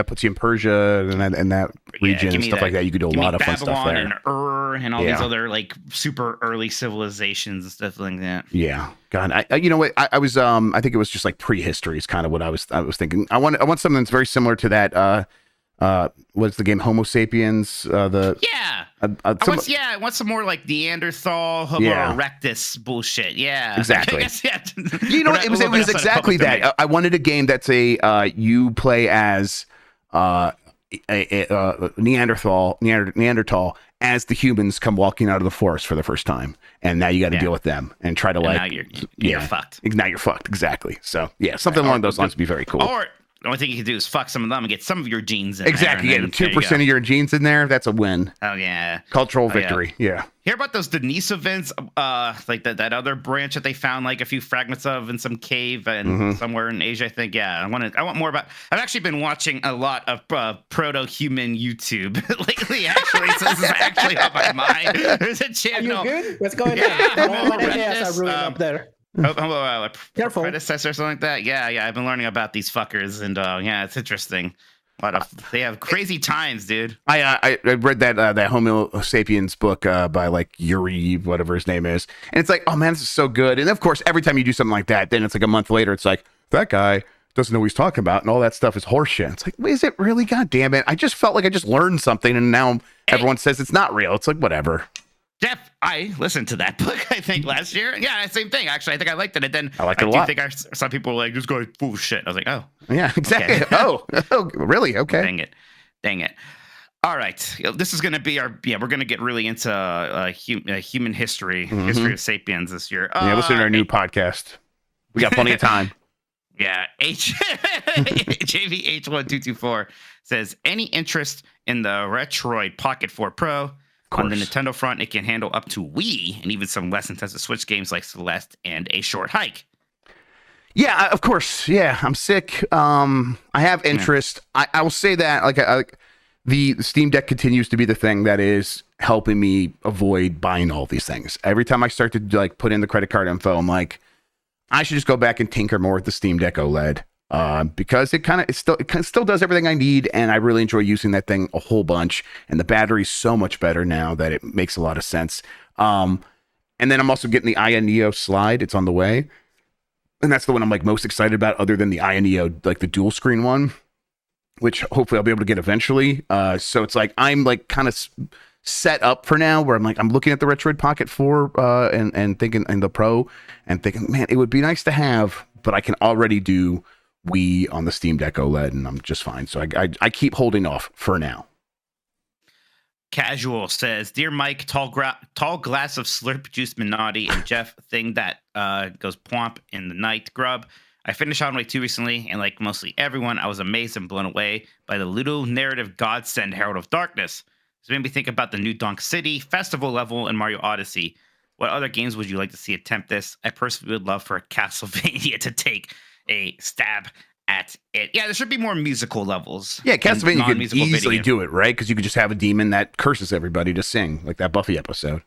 puts you in Persia and that region and stuff like that. You could do a lot of fun stuff there. And Ur and all these other like super early civilizations and stuff like that. Yeah. God, you know what? I was I think it was just like prehistory is kind of what I was thinking. I want something that's very similar to that. What's the game Homo Sapiens? I want some more like Neanderthal, Homo erectus bullshit. Yeah, exactly. You know, it was exactly that. Domain. I wanted a game that's you play as a Neanderthal as the humans come walking out of the forest for the first time, and now you got to deal with them and try to now you're fucked. Now you're fucked. Exactly. So something along those lines would be very cool. Or the only thing you can do is fuck some of them and get some of your genes in exactly. there. Exactly. Yeah, 2% of your genes in there. That's a win. Oh, yeah. Cultural victory. Yeah. Hear about those Denisovans, like that other branch that they found like a few fragments of in some cave and somewhere in Asia, I think. Yeah, I want more about. I've actually been watching a lot of proto-human YouTube lately, actually. So this is actually on my mind. There's a channel. Are you good? What's going on? What ideas are brewing up there? Careful. Predecessor or something like that. Yeah. I've been learning about these fuckers, and it's interesting. They have crazy times, dude. I read that Homo Sapiens book by like Yuri, whatever his name is, and it's like, oh man, this is so good. And of course, every time you do something like that, then it's like a month later, it's like that guy doesn't know what he's talking about, and all that stuff is horseshit. It's like, is it really? God damn it! I just felt like I just learned something, and now everyone says it's not real. It's like whatever. Jeff, I listened to that book, I think, last year. Yeah, same thing. Actually, I think I liked it. And then I liked it a lot. I think some people were like, this guy's full of shit. I was like, oh. Yeah, exactly. Okay. Oh, really? Okay. Dang it. All right. This is going to be we're going to get really into human history, history of Sapiens this year. Listen to our new podcast. We got plenty of time. Yeah, JVH1224 says, any interest in the Retroid Pocket 4 Pro? On the Nintendo front, it can handle up to Wii and even some less intensive Switch games like Celeste and A Short Hike. Yeah, of course. Yeah, I'm sick. I have interest. I will say that the Steam Deck continues to be the thing that is helping me avoid buying all these things. Every time I start to like put in the credit card info, I'm like, I should just go back and tinker more with the Steam Deck OLED. Because it still does everything I need, and I really enjoy using that thing a whole bunch. And the battery's so much better now that it makes a lot of sense. And then I'm also getting the Aya Neo slide. It's on the way, and that's the one I'm like most excited about, other than the Aya Neo, like the dual screen one, which hopefully I'll be able to get eventually. So it's like I'm like kind of set up for now, where I'm looking at the Retroid Pocket 4 and thinking, and the Pro, and thinking, man, it would be nice to have, but I can already do Wii on the Steam Deck OLED, and I'm just fine. So I keep holding off for now. Casual says, dear Mike, tall glass of slurp juice Minotti, and Jeff, thing that goes plomp in the night. Grubb, I finished Alan Wake 2 recently, and like mostly everyone, I was amazed and blown away by the little narrative godsend Herald of Darkness. This made me think about the new Donk City festival level and Mario Odyssey. What other games would you like to see attempt this? I personally would love for a Castlevania to take a stab at it. Yeah, there should be more musical levels. Yeah, Castlevania could easily do it, right? Because you could just have a demon that curses everybody to sing, like that Buffy episode.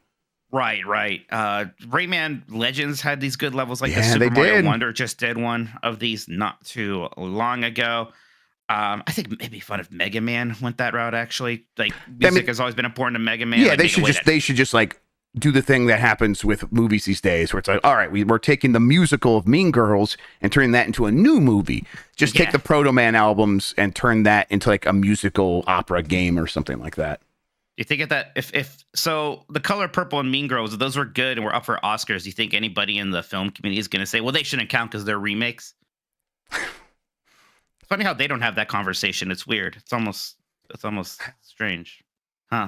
Right. Rayman Legends had these good levels, like the Yeah, Super they Mario did. Wonder just did one of these not too long ago. I think it'd be fun if Mega Man went that route, actually. Like, music has always been important to Mega Man. Yeah, like, they should just like do the thing that happens with movies these days, where it's like, all right, we're taking the musical of Mean Girls and turning that into a new movie. Just take the Proto Man albums and turn that into like a musical opera game or something like that. You think if so, the Color Purple and Mean Girls, if those were good and were up for Oscars, do you think anybody in the film community is going to say, well, they shouldn't count because they're remakes? It's funny how they don't have that conversation. It's weird. It's almost strange, huh?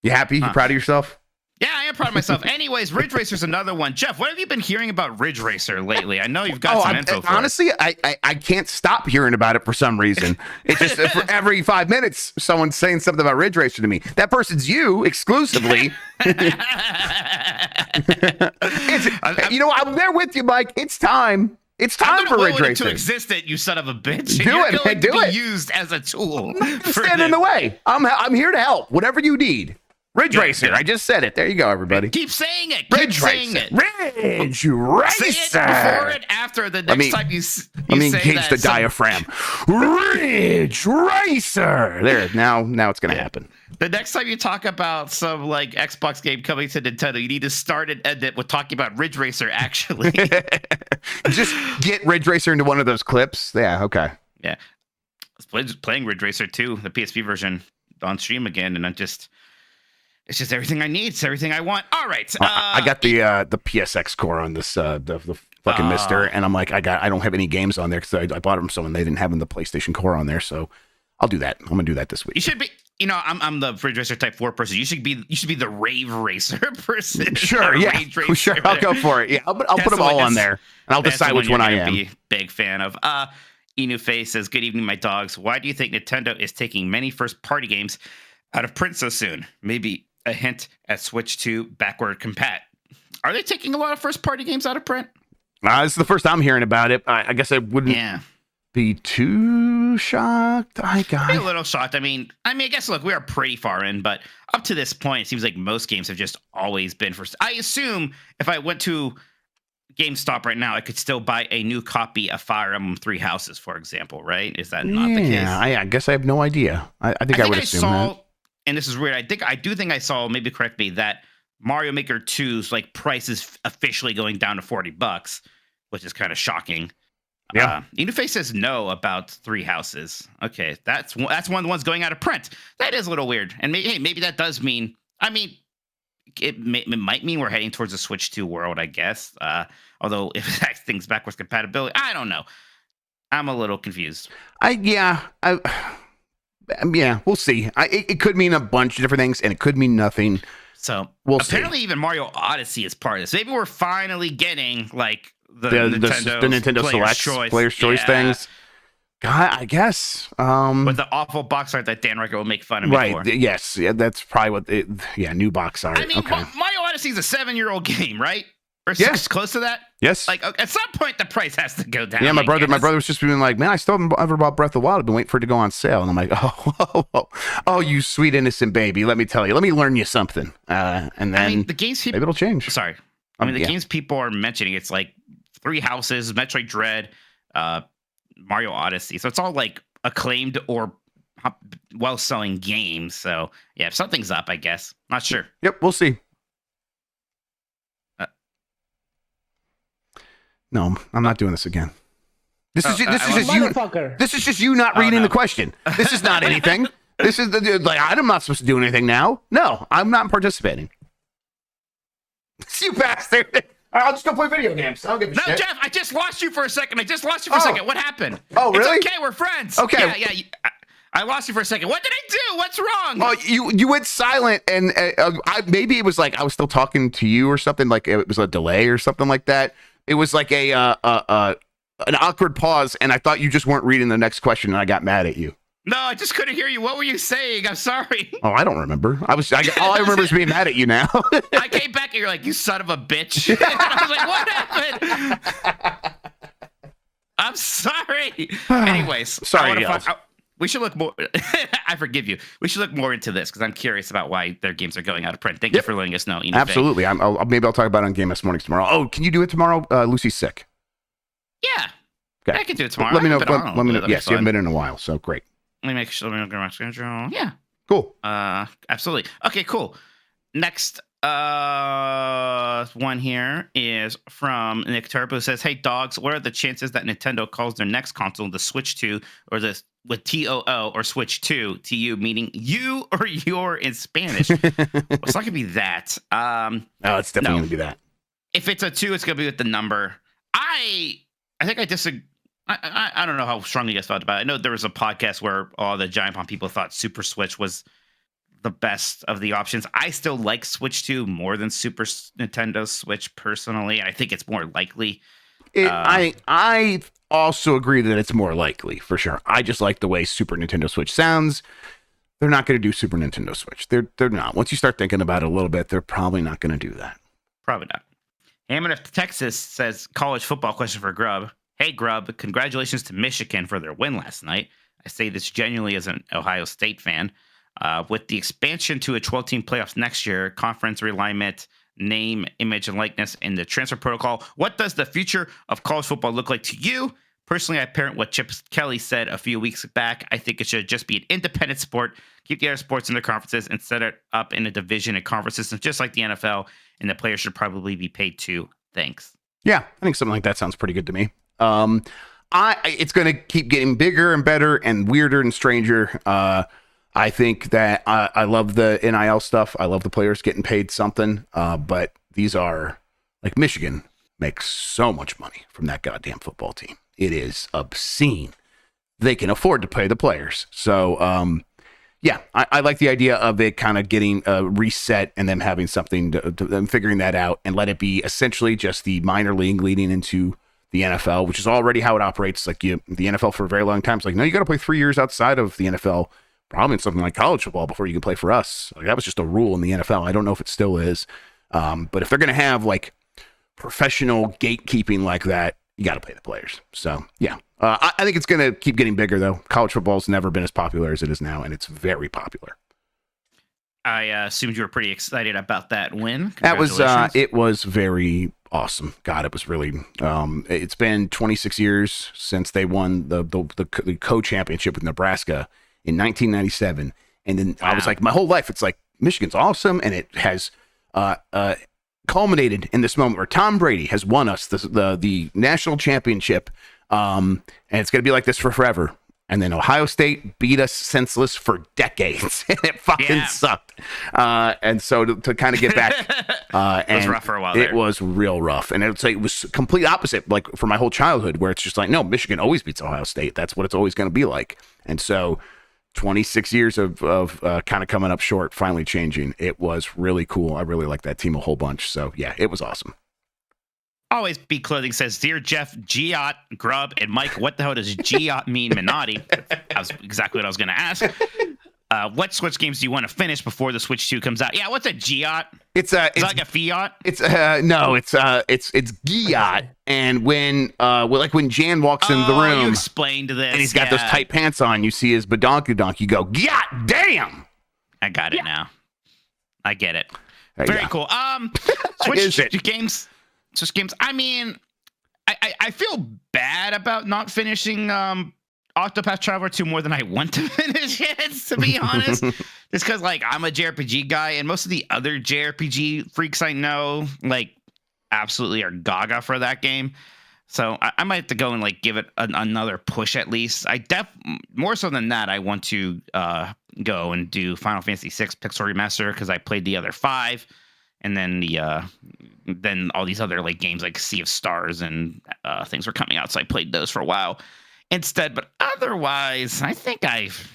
You happy? You proud of yourself? Yeah, I am proud of myself. Anyways, Ridge Racer's another one. Jeff, what have you been hearing about Ridge Racer lately? I know you've got some info for honestly, I can't stop hearing about it for some reason. It's just for every 5 minutes, someone's saying something about Ridge Racer to me. That person's you exclusively. I'm there with you, Mike. It's time. It's time for Ridge Racer to exist. It, you son of a bitch. Do it. Used as a tool. Stand in the way. I'm here to help. Whatever you need. Ridge Racer. I just said it. There you go, everybody. Keep saying it. Ridge Racer. Ridge Racer. Say it before and after the next time you say that. Let me engage the diaphragm. Ridge Racer. There. Now it's going to happen. The next time you talk about some like Xbox game coming to Nintendo, you need to start and end it with talking about Ridge Racer, actually. Just get Ridge Racer into one of those clips. Yeah, okay. Yeah. I was playing Ridge Racer 2, the PSP version, on stream again, and it's just everything I need. It's everything I want. All right. I got the PSX core on this the fucking Mister, and I'm like, I don't have any games on there because I bought them so, and they didn't have the PlayStation core on there, so I'll do that. I'm gonna do that this week. You should be. I'm the Ridge Racer Type 4 person. You should be the Rave Racer person. Sure, yeah, sure. I'll go for it. Yeah, I'll put them all on there, and I'll decide which one I am. Be big fan of. Inu Face says, "Good evening, my dogs. Why do you think Nintendo is taking many first-party games out of print so soon? Maybe a hint at Switch 2 backward compat. Are they taking a lot of first-party games out of print? This is the first I'm hearing about it. I guess I wouldn't be too shocked. I'd be a little shocked. I mean, I guess, look, we are pretty far in, but up to this point, it seems like most games have just always been first. I assume if I went to GameStop right now, I could still buy a new copy of Fire Emblem Three Houses, for example, right? Is that not the case? Yeah, I guess I have no idea. I think I would assume that. And this is weird. I do think I saw, maybe correct me, that Mario Maker 2's like price is officially going down to $40, which is kind of shocking. Yeah. Uniface says no about Three Houses. Okay, that's one of the ones going out of print. That is a little weird. And maybe that does mean, it might mean we're heading towards a Switch 2 world, I guess. Although if that thing's backwards compatibility, I don't know. I'm a little confused. We'll see. It could mean a bunch of different things, and it could mean nothing. So we'll apparently, even Mario Odyssey is part of this. Maybe we're finally getting like the Nintendo Select Player's Choice things. God, I guess. With the awful box art that Dan Riker will make fun of me for. Yes. Yeah, that's probably what. New box art. I mean, okay. Mario Odyssey is a 7-year-old game, right? Or yes. Close to that. Yes. Like at some point, the price has to go down. Yeah, my brother was just being like, man, I still haven't ever bought Breath of the Wild. I've been waiting for it to go on sale, and I'm like, oh, you sweet innocent baby. Let me tell you. Let me learn you something. And then the games maybe it'll change. Sorry, the games people are mentioning, it's like Three Houses, Metroid Dread, Mario Odyssey. So it's all like acclaimed or well-selling games. So yeah, if something's up, I guess. Not sure. Yep, we'll see. No, I'm not doing this again. This is just you. This is just you not reading the question. This is not anything. This is I'm not supposed to do anything now. No, I'm not participating. You bastard. All right, I'll just go play video games. I don't give a shit. No, Jeff, I just lost you for a second. What happened? Oh, really? It's okay, we're friends. Okay. Yeah. I lost you for a second. What did I do? What's wrong? Oh, you went silent, and maybe it was like I was still talking to you or something. Like it was a delay or something like that. It was like an awkward pause, and I thought you just weren't reading the next question, and I got mad at you. No, I just couldn't hear you. What were you saying? I'm sorry. Oh, I don't remember. All I remember is being mad at you now. I came back, and you're like, you son of a bitch. And I was like, what happened? I'm sorry. Anyways. Sorry, we should look more. I forgive you. We should look more into this because I'm curious about why their games are going out of print. Thank you for letting us know. Absolutely. Maybe I'll talk about it on Game S Mornings tomorrow. Oh, can you do it tomorrow? Lucy's sick. Yeah. Okay. I can do it tomorrow. Let me know. Let me know. Yes, you haven't been in a while, so great. Let me make sure. Let me look at my schedule. Yeah. Cool. Absolutely. Okay. Cool. Next one here is from Nick Turbo. Says, "Hey dogs, what are the chances that Nintendo calls their next console the Switch 2 or the with TOO or Switch 2 TU, meaning you or your in Spanish?" Well, it's not gonna be that. It's definitely gonna be that. If it's a 2, it's gonna be with the number. I think I disagree. I don't know how strongly you guys felt about it. I know there was a podcast where all the Giant Bomb people thought Super Switch was the best of the options. I still like Switch 2 more than Super Nintendo Switch personally. I think it's more likely. I also agree that it's more likely for sure. I just like the way Super Nintendo Switch sounds. They're not going to do Super Nintendo Switch. They're not. Once you start thinking about it a little bit, they're probably not going to do that. Probably not. Hammond of Texas says, college football question for Grubb. Hey, Grubb, congratulations to Michigan for their win last night. I say this genuinely as an Ohio State fan. With the expansion to a 12-team playoffs next year, conference realignment, name, image, and likeness, and the transfer protocol, what does the future of college football look like to you? Personally, I parent what Chip Kelly said a few weeks back. I think it should just be an independent sport. Keep the other sports in their conferences and set it up in a division and conference system, just like the NFL, and the players should probably be paid too. Thanks. Yeah, I think something like that sounds pretty good to me. It's going to keep getting bigger and better and weirder and stranger. I think that I love the NIL stuff. I love the players getting paid something. But these are like Michigan makes so much money from that goddamn football team. It is obscene. They can afford to pay the players. So, yeah, I like the idea of it kind of getting reset and them having something to them figuring that out and let it be essentially just the minor league leading into the NFL, which is already how it operates. Like the NFL for a very long time, it's like, no, you got to play 3 years outside of the NFL, probably in something like college football before you can play for us. Like that was just a rule in the NFL. I don't know if it still is. But if they're going to have like professional gatekeeping like that, you got to pay the players. So yeah, I think it's going to keep getting bigger though. College football's never been as popular as it is now, and it's very popular. I assumed you were pretty excited about that win. That was it was very awesome. God, it was really. It's been 26 years since they won the co-championship with Nebraska in 1997, and then I was like, my whole life, it's like Michigan's awesome, and it has culminated in this moment where Tom Brady has won us the national championship, and it's going to be like this for forever. And then Ohio State beat us senseless for decades, and it fucking sucked. And so to kind of get back, it was rough for a while. It was real rough, and it was complete opposite, like for my whole childhood, where it's just like, no, Michigan always beats Ohio State. That's what it's always going to be like. And so, 26 years of kind of coming up short, finally changing. It was really cool. I really like that team a whole bunch. So yeah, it was awesome. Always Be Clothing says, Dear Jeff, Giot, Grubb, and Mike, what the hell does Giot mean, Minotti? That was exactly what I was going to ask. What Switch games do you want to finish before the Switch 2 comes out? Yeah, what's a Giot? It's like a Fiat? It's Giot. And when Jan walks into the room, you explained this, and he's got those tight pants on, you see his badonkadonk, you go, Giot, damn! I got it now. I get it. There you Very go. cool. Switch games. Switch games. I mean, I feel bad about not finishing Octopath Traveler 2 more than I want to finish it, to be honest. Just because, like, I'm a JRPG guy, and most of the other JRPG freaks I know, like, absolutely are gaga for that game. So I might have to go and, like, give it another push at least. More so than that, I want to go and do Final Fantasy VI Pixel Remaster because I played the other 5. And then then all these other like games like Sea of Stars and things were coming out, so I played those for a while instead. But otherwise, I think I've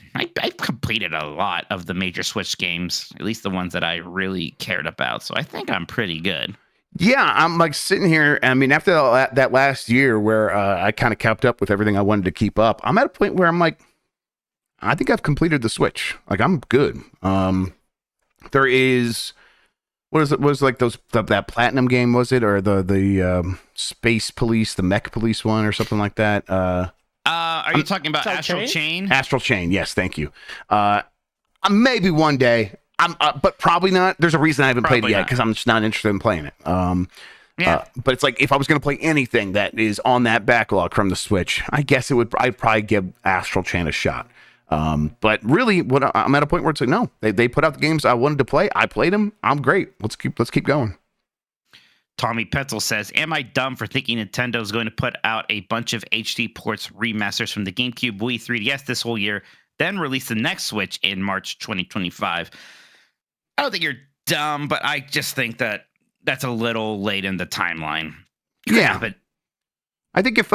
completed a lot of the major Switch games, at least the ones that I really cared about. So I think I'm pretty good. Yeah, I'm like sitting here. I mean, after that last year where I kind of kept up with everything I wanted to keep up, I'm at a point where I'm like, I think I've completed the Switch. Like, I'm good. There is. What is it? Was like that Platinum game? Was it, or the Space Police, the Mech Police one, or something like that? Are you talking about Astral Chain? Astral Chain, yes, thank you. Maybe one day, but probably not. There's a reason I haven't played it yet because I'm just not interested in playing it. But it's like if I was going to play anything that is on that backlog from the Switch, I guess I'd probably give Astral Chain a shot. But really, I'm at a point where it's like, no, they put out the games I wanted to play. I played them. I'm great. Let's keep going. Tommy Petzel says, am I dumb for thinking Nintendo is going to put out a bunch of HD ports remasters from the GameCube, Wii, 3DS this whole year, then release the next Switch in March 2025? I don't think you're dumb, but I just think that that's a little late in the timeline. Yeah, but I think if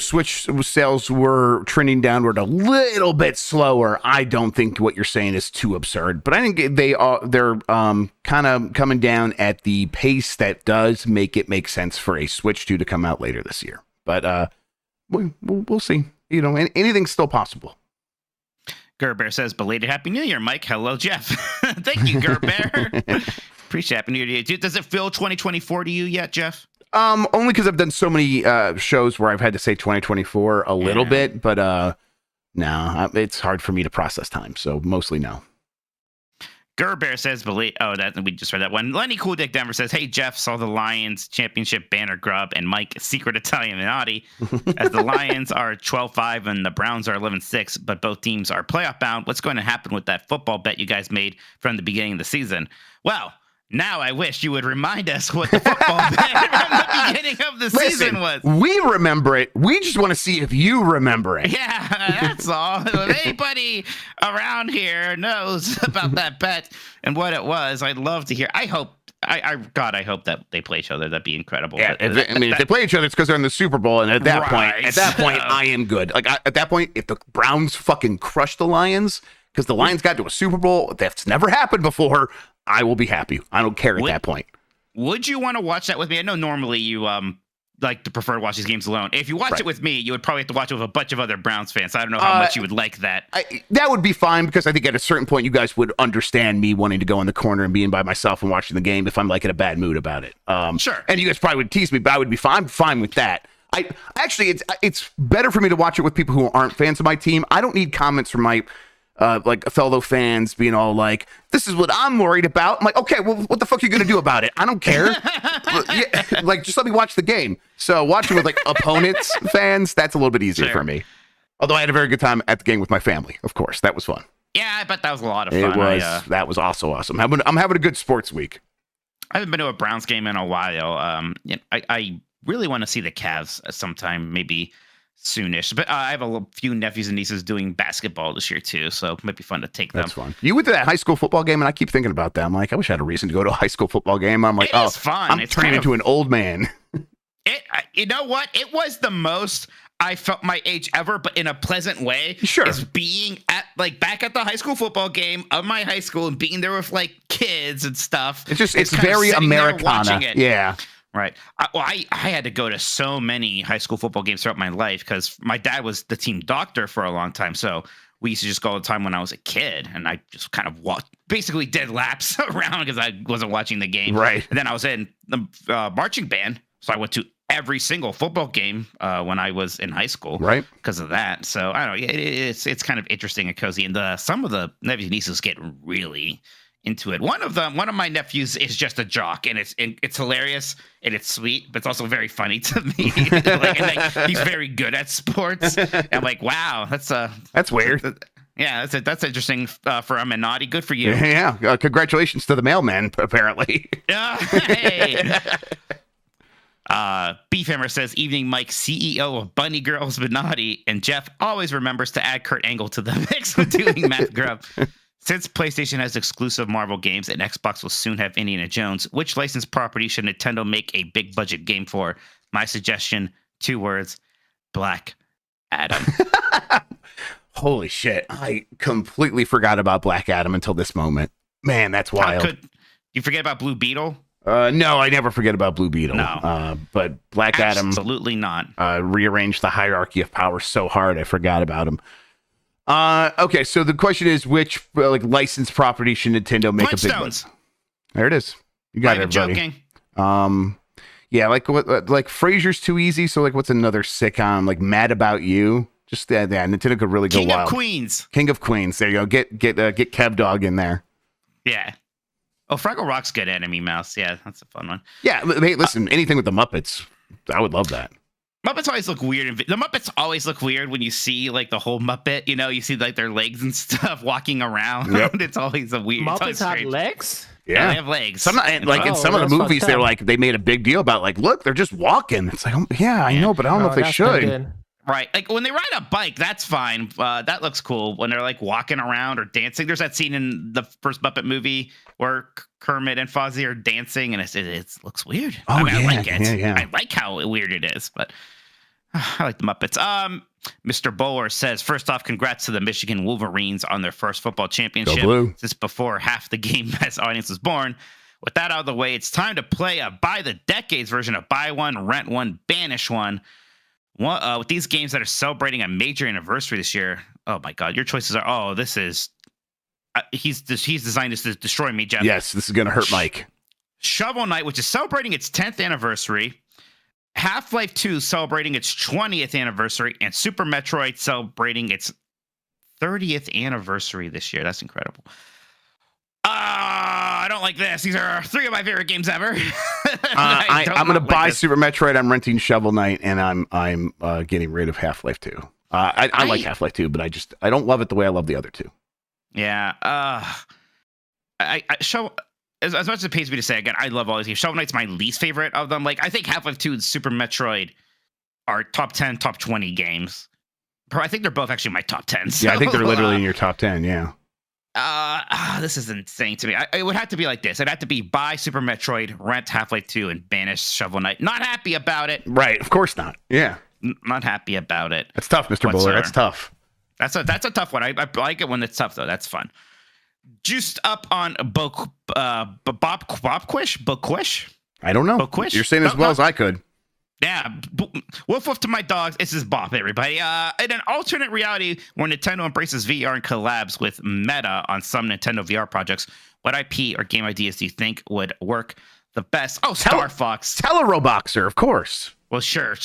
Switch sales were trending downward a little bit slower, I don't think what you're saying is too absurd. But I think they're kind of coming down at the pace that does make it make sense for a Switch 2 to come out later this year. But we'll see. Anything's still possible. Gerber says, belated Happy New Year, Mike. Hello, Jeff. Thank you, Gerber. Appreciate Happy New Year to you. Does it feel 2024 to you yet, Jeff? Only because I've done so many shows where I've had to say 2024 a little bit, but no, it's hard for me to process time, so mostly no. Gerber says, we just read that one. Lenny Cool Dick Denver says, hey, Jeff, saw the Lions championship banner Grubb and Mike Secret Italian Minotti as the Lions are 12-5 and the Browns are 11-6, but both teams are playoff bound. What's going to happen with that football bet you guys made from the beginning of the season? Well, now I wish you would remind us what the football bet from the beginning of the season was. We remember it. We just want to see if you remember it. Yeah, that's all. If anybody around here knows about that bet and what it was, I'd love to hear. I hope that they play each other. That'd be incredible. Yeah, if they play each other, it's because they're in the Super Bowl, and at that point, I am good. Like at that point, if the Browns fucking crush the Lions, because the Lions got to a Super Bowl, that's never happened before, I will be happy. I don't care at that point. Would you want to watch that with me? I know normally you like to prefer to watch these games alone. If you watch it with me, you would probably have to watch it with a bunch of other Browns fans. I don't know how much you would like that. That would be fine, because I think at a certain point you guys would understand me wanting to go in the corner and being by myself and watching the game if I'm like in a bad mood about it. Sure. And you guys probably would tease me, but I would be fine. I'm fine with that. It's better for me to watch it with people who aren't fans of my team. I don't need comments from my like fellow fans being all like, this is what I'm worried about. I'm like, okay, well, what the fuck are you going to do about it? I don't care. Like, just let me watch the game. So watching with like opponents, fans, that's a little bit easier for me. Although I had a very good time at the game with my family, of course. That was fun. Yeah, I bet that was a lot of fun. It was. That was also awesome. I'm having a good sports week. I haven't been to a Browns game in a while. I really want to see the Cavs sometime, maybe soonish. But I have a few nephews and nieces doing basketball this year too, so it might be fun to take them. That's fun. You went to that high school football game, and I keep thinking about that. I'm like, I wish I had a reason to go to a high school football game. I'm like, it's fun. I'm turning into an old man. You know what? It was the most I felt my age ever, but in a pleasant way. Sure. Is being back at the high school football game of my high school and being there with like kids and stuff. It's very Americana. Watching it. Yeah. Right. I had to go to so many high school football games throughout my life because my dad was the team doctor for a long time. So we used to just go all the time when I was a kid, and I just kind of basically did laps around because I wasn't watching the game. Right. And then I was in the marching band, so I went to every single football game when I was in high school. Right. Because of that. So I don't know. It's kind of interesting and cozy, and some of the nephews and nieces get really into it. One of my nephews is just a jock, and it's hilarious and it's sweet, but it's also very funny to me. He's very good at sports. And I'm like, wow, that's weird. Yeah, that's interesting for a Minotti. Good for you. Yeah, congratulations to the mailman. Apparently. Hey. Beefhammer says, "Evening, Mike, CEO of Bunny Girls Minotti, and Jeff always remembers to add Kurt Angle to the mix when doing Math Grubb." Since PlayStation has exclusive Marvel games and Xbox will soon have Indiana Jones, which licensed property should Nintendo make a big budget game for? My suggestion, 2 words, Black Adam. Holy shit. I completely forgot about Black Adam until this moment. Man, that's wild. Could you forget about Blue Beetle? No, I never forget about Blue Beetle. No. But Black Adam... Absolutely not. Rearranged the hierarchy of power so hard, I forgot about him. Okay, so the question is, which licensed property should Nintendo make a big one? There it is. You got it, everybody. Joking. Yeah, like Frasier's too easy. So what's another sitcom? Like Mad About You. Just Nintendo could really go King wild. of Queens. King of Queens. There you go. Get Kev Dog in there. Yeah. Oh, Fraggle Rock's good. Enemy Mouse. Yeah, that's a fun one. Yeah. Hey, listen, anything with the Muppets, I would love that. Muppets always look weird. The Muppets always look weird when you see the whole Muppet. You see their legs and stuff walking around. Yep. It's always a weird. Muppets have legs. Yeah, they have legs. In some of the movies, they're they made a big deal about look, they're just walking. It's yeah, I know, but I don't know if they should. Right, when they ride a bike, that's fine. That looks cool. When they're walking around or dancing, there's that scene in the first Muppet movie where Kermit and Fozzie are dancing, and it looks weird. Oh, I like it. Yeah. I like how weird it is, but I like the Muppets. Mr. Bowler says, first off, congrats to the Michigan Wolverines on their first football championship. Go Blue. Since before half the Game Pass audience was born. With that out of the way, it's time to play a by the decades version of Buy One, Rent One, Banish One. With these games that are celebrating a major anniversary this year. Oh my God, your choices are. This is. He's designed this to destroy me, Jeff. Yes, this is gonna hurt Mike. Shovel Knight, which is celebrating its 10th anniversary. Half-Life 2 celebrating its 20th anniversary, and Super Metroid celebrating its 30th anniversary this year. That's incredible. I don't like this. These are 3 of my favorite games ever. I'm going to buy Super Metroid. I'm renting Shovel Knight, and I'm getting rid of Half-Life 2. I like Half-Life 2, but I don't love it the way I love the other 2. Yeah. As much as it pays me to say, again, I love all these games. Shovel Knight's my least favorite of them. I think Half-Life 2 and Super Metroid are top 10, top 20 games. I think they're both actually my top 10. So, yeah, I think they're literally in your top 10, yeah. This is insane to me. It would have to be like this. It'd have to be buy Super Metroid, rent Half-Life 2, and banish Shovel Knight. Not happy about it. Right, of course not. Yeah. Not happy about it. That's tough, Mr. Buller. That's tough. That's a tough one. I like it when it's tough, though. That's fun. Juiced up on Bobquish? I don't know. Boquish? You're saying as well as I could. Yeah. Woof woof to my dogs. This is Bop, everybody. In an alternate reality where Nintendo embraces VR and collabs with Meta on some Nintendo VR projects, what IP or game ideas do you think would work the best? Oh, Star Fox. Teleroboxer, of course. Well, sure.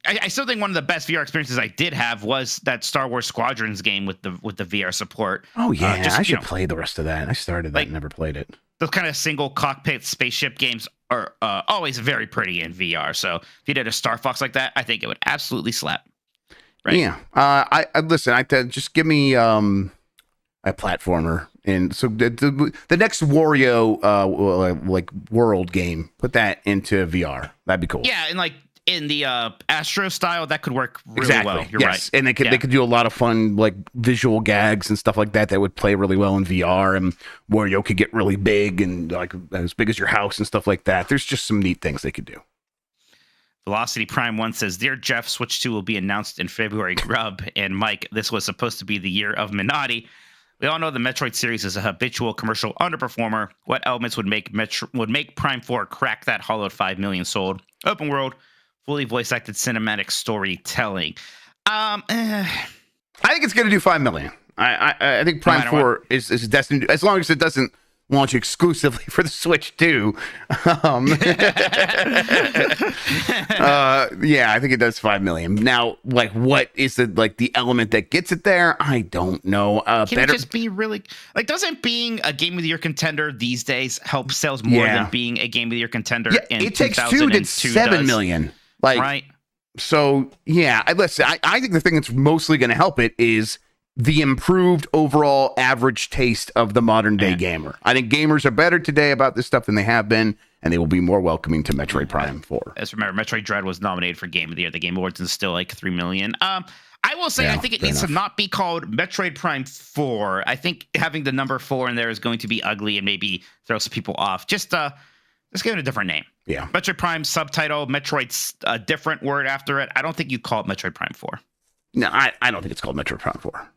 I still think one of the best VR experiences I did have was that Star Wars Squadrons game with the VR support. Oh yeah, I should play the rest of that. I started that and never played it. Those kind of single cockpit spaceship games are always very pretty in VR. So if you did a Star Fox like that, I think it would absolutely slap. Right? Yeah. I listen. Just give me a platformer, and so the next Wario world game, put that into VR. That'd be cool. Yeah, and in the Astro style, that could work really well. You're right. And they could do a lot of fun visual gags and stuff like that would play really well in VR, and Wario could get really big and as big as your house and stuff like that. There's just some neat things they could do. Velocity Prime 1 says, Dear Jeff, Switch 2 will be announced in February. Grubb and Mike, this was supposed to be the year of Minotti. We all know the Metroid series is a habitual commercial underperformer. What elements would make Prime 4 crack that hollowed 5 million sold? Open world, fully voice acted cinematic storytelling. I think it's going to do 5 million. I think Prime 4 is destined to, as long as it doesn't launch exclusively for the Switch too. Yeah, I think it does 5 million. Now, like, what is the element that gets it there? I don't know. Can it just be really like? Doesn't being a Game of the Year contender these days help sales more than being a Game of the Year contender? Yeah, in It Takes Two did 7 million. Like, right. So yeah, listen. I think the thing that's mostly going to help it is the improved overall average taste of the modern day gamer. I think gamers are better today about this stuff than they have been, and they will be more welcoming to Metroid Prime 4. As remember, Metroid Dread was nominated for Game of the Year at the Game Awards and still like 3 million. I will say, I think it needs to not be called Metroid Prime 4. I think having the number 4 in there is going to be ugly and maybe throw some people off. Just give it a different name. Yeah. Metroid Prime subtitle, Metroid's a different word after it. I don't think you call it Metroid Prime 4. No, I don't think it's called Metroid Prime 4.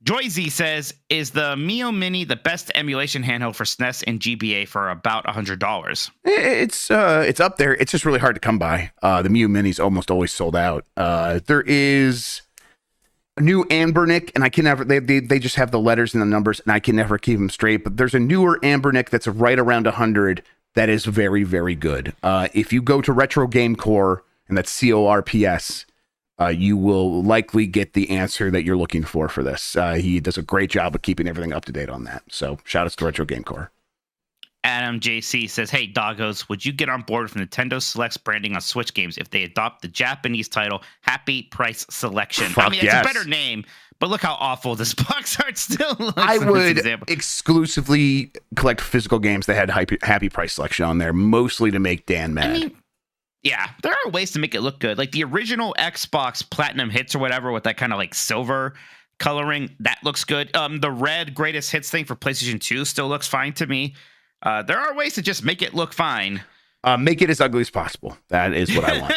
Joyzy says, is the Mio Mini the best emulation handheld for SNES and GBA for about $100? It's up there. It's just really hard to come by. The Mio Mini's almost always sold out. There is a new Anbernic, and I can never, they just have the letters and the numbers, and I can never keep them straight, but there's a newer Anbernic that's right around 100 that is very, very good. If you go to Retro Game Core, and that's CORPS, you will likely get the answer that you're looking for this. He does a great job of keeping everything up to date on that. So shout outs to Retro Game Core. Adam JC says, hey, doggos, would you get on board with Nintendo Selects branding on Switch games if they adopt the Japanese title Happy Price Selection? Fuck it's a better name, but look how awful this box art still looks. I would exclusively collect physical games that had Happy Price Selection on there, mostly to make Dan mad. Yeah, there are ways to make it look good. Like the original Xbox Platinum Hits or whatever with that kind of like silver coloring, that looks good. The red Greatest Hits thing for PlayStation 2 still looks fine to me. There are ways to just make it look fine. Make it as ugly as possible. That is what I want.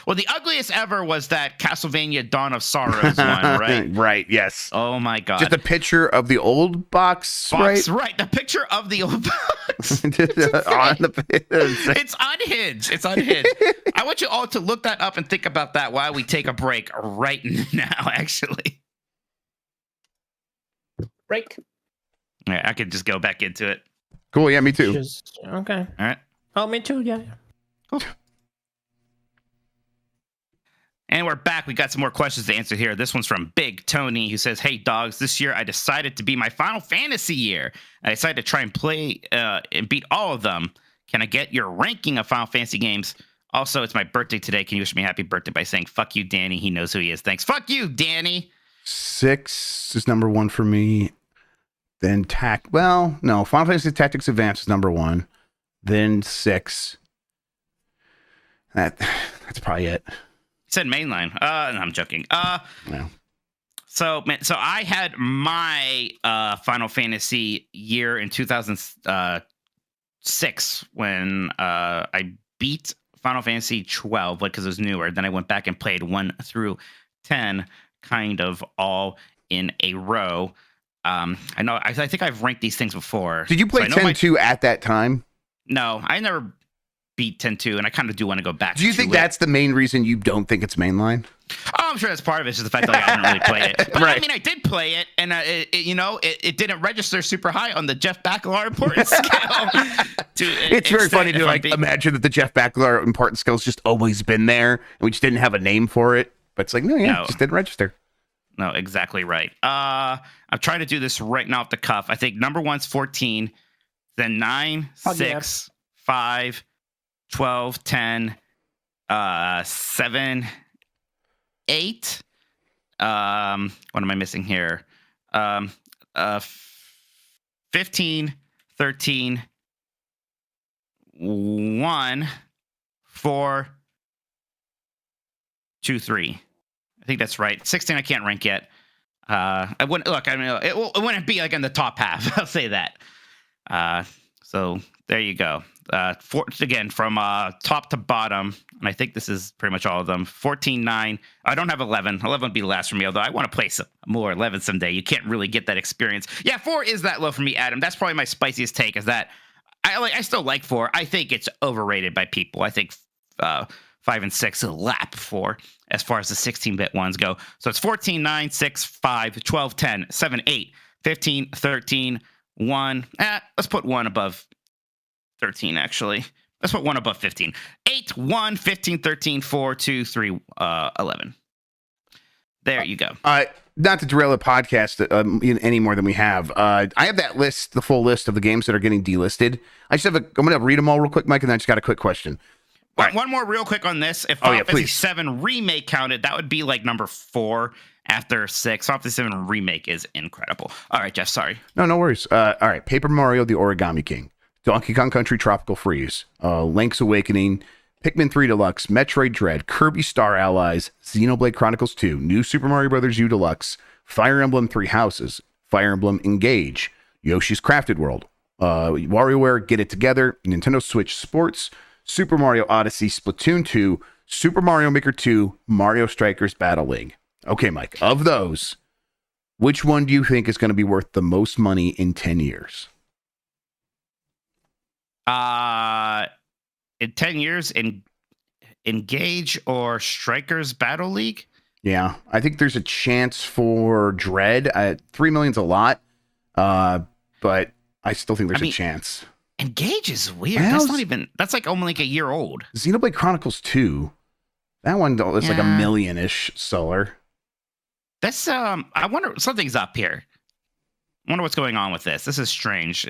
Well, the ugliest ever was that Castlevania Dawn of Sorrows one, right? Right, yes. Oh my God. Just a picture of the old box, right? Right, the picture of the old box. It's unhinged. It's unhinged. I want you all to look that up and think about that while we take a break right now, actually. Break. Yeah, I could just go back into it. Cool, yeah, me too. Okay. All right. Oh, me too, yeah. Cool. And we're back. We got some more questions to answer here. This one's from Big Tony, who says, hey, dogs, this year I decided to be my Final Fantasy year. I decided to try and play and beat all of them. Can I get your ranking of Final Fantasy games? Also, it's my birthday today. Can you wish me a happy birthday by saying, fuck you, Danny? He knows who he is. Thanks. Fuck you, Danny. 6 is number 1 for me. Then Final Fantasy Tactics Advance is number 1. Then 6. That's probably it. You said mainline. No, I'm joking. No. So I had my Final Fantasy year in 2006 when I beat Final Fantasy 12, because it was newer. Then I went back and played 1 through 10, kind of all in a row. I know. I think I've ranked these things before. Did you play 10-2 at that time? No, I never beat 10-2, and I kind of do want to go back. Do you think that's the main reason you don't think it's mainline? Oh, I'm sure that's part of it. It's just the fact that I didn't really play it. But right. I mean, I did play it, and it didn't register super high on the Jeff Baclar importance scale. It's very funny to imagine that the Jeff Baclar importance scale's just always been there, and we just didn't have a name for it. But it's like, no, it just didn't register. No, exactly right. I'm trying to do this right now off the cuff. I think number 1's 14, then 9, 6, 5, 12, 10, 7, 8. What am I missing here? 15, 13, 1, 4, 2, 3. I think that's right. 16 I can't rank yet. I wouldn't look. I mean, it wouldn't be like in the top half. I'll say that. So there you go. Again, from top to bottom, and I think this is pretty much all of them. 14, 9. I don't have 11. 11 would be last for me, although I want to play some more 11 someday. You can't really get that experience. Yeah, 4 is that low for me, Adam. That's probably my spiciest take, is that I still like 4. I think it's overrated by people. I think 5 and 6 is a lap 4 as far as the 16-bit ones go. So it's 14, 9, 6, 5, 12, 10, 7, 8, 15, 13, 1. Let's put 1 above 13, actually. Let's put 1 above 15. 8, 1, 15, 13, 4, 2, 3, 11. There you go. Not to derail the podcast any more than we have. I have that list, the full list of the games that are getting delisted. I'm going to read them all real quick, Mike, and then I just got a quick question. One more real quick on this. If Final Fantasy 7 Remake counted, that would be like number 4 after 6. Final Fantasy 7 Remake is incredible. All right, Jeff, sorry. No worries. All right, Paper Mario, The Origami King, Donkey Kong Country Tropical Freeze, Link's Awakening, Pikmin 3 Deluxe, Metroid Dread, Kirby Star Allies, Xenoblade Chronicles 2, New Super Mario Bros. U Deluxe, Fire Emblem 3 Houses, Fire Emblem Engage, Yoshi's Crafted World, WarioWare Get It Together, Nintendo Switch Sports, Super Mario Odyssey, Splatoon 2, Super Mario Maker 2, Mario Strikers Battle League. Okay, Mike, of those, which one do you think is going to be worth the most money in 10 years? In 10 years, Engage or Strikers Battle League? Yeah, I think there's a chance for Dread. 3 million's a lot, but I still think there's a chance. Engage is weird. That's like only like a year old. Xenoblade Chronicles 2. That one is like a million-ish seller. That's I wonder, something's up here. I wonder what's going on with this. This is strange.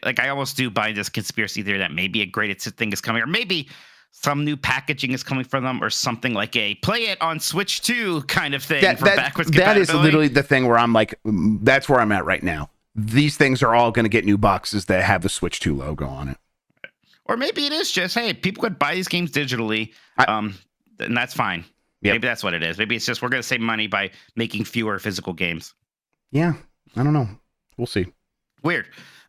Like, I almost do buy this conspiracy theory that maybe a graded thing is coming, or maybe some new packaging is coming from them, or something like a play it on Switch 2 kind of thing for backwards compatibility. That is literally the thing where I'm like, that's where I'm at right now. These things are all going to get new boxes that have the Switch 2 logo on it. Or maybe it is just, hey, people could buy these games digitally, and that's fine. Yep. Maybe that's what it is. Maybe it's just we're going to save money by making fewer physical games. Yeah, I don't know. We'll see. Weird.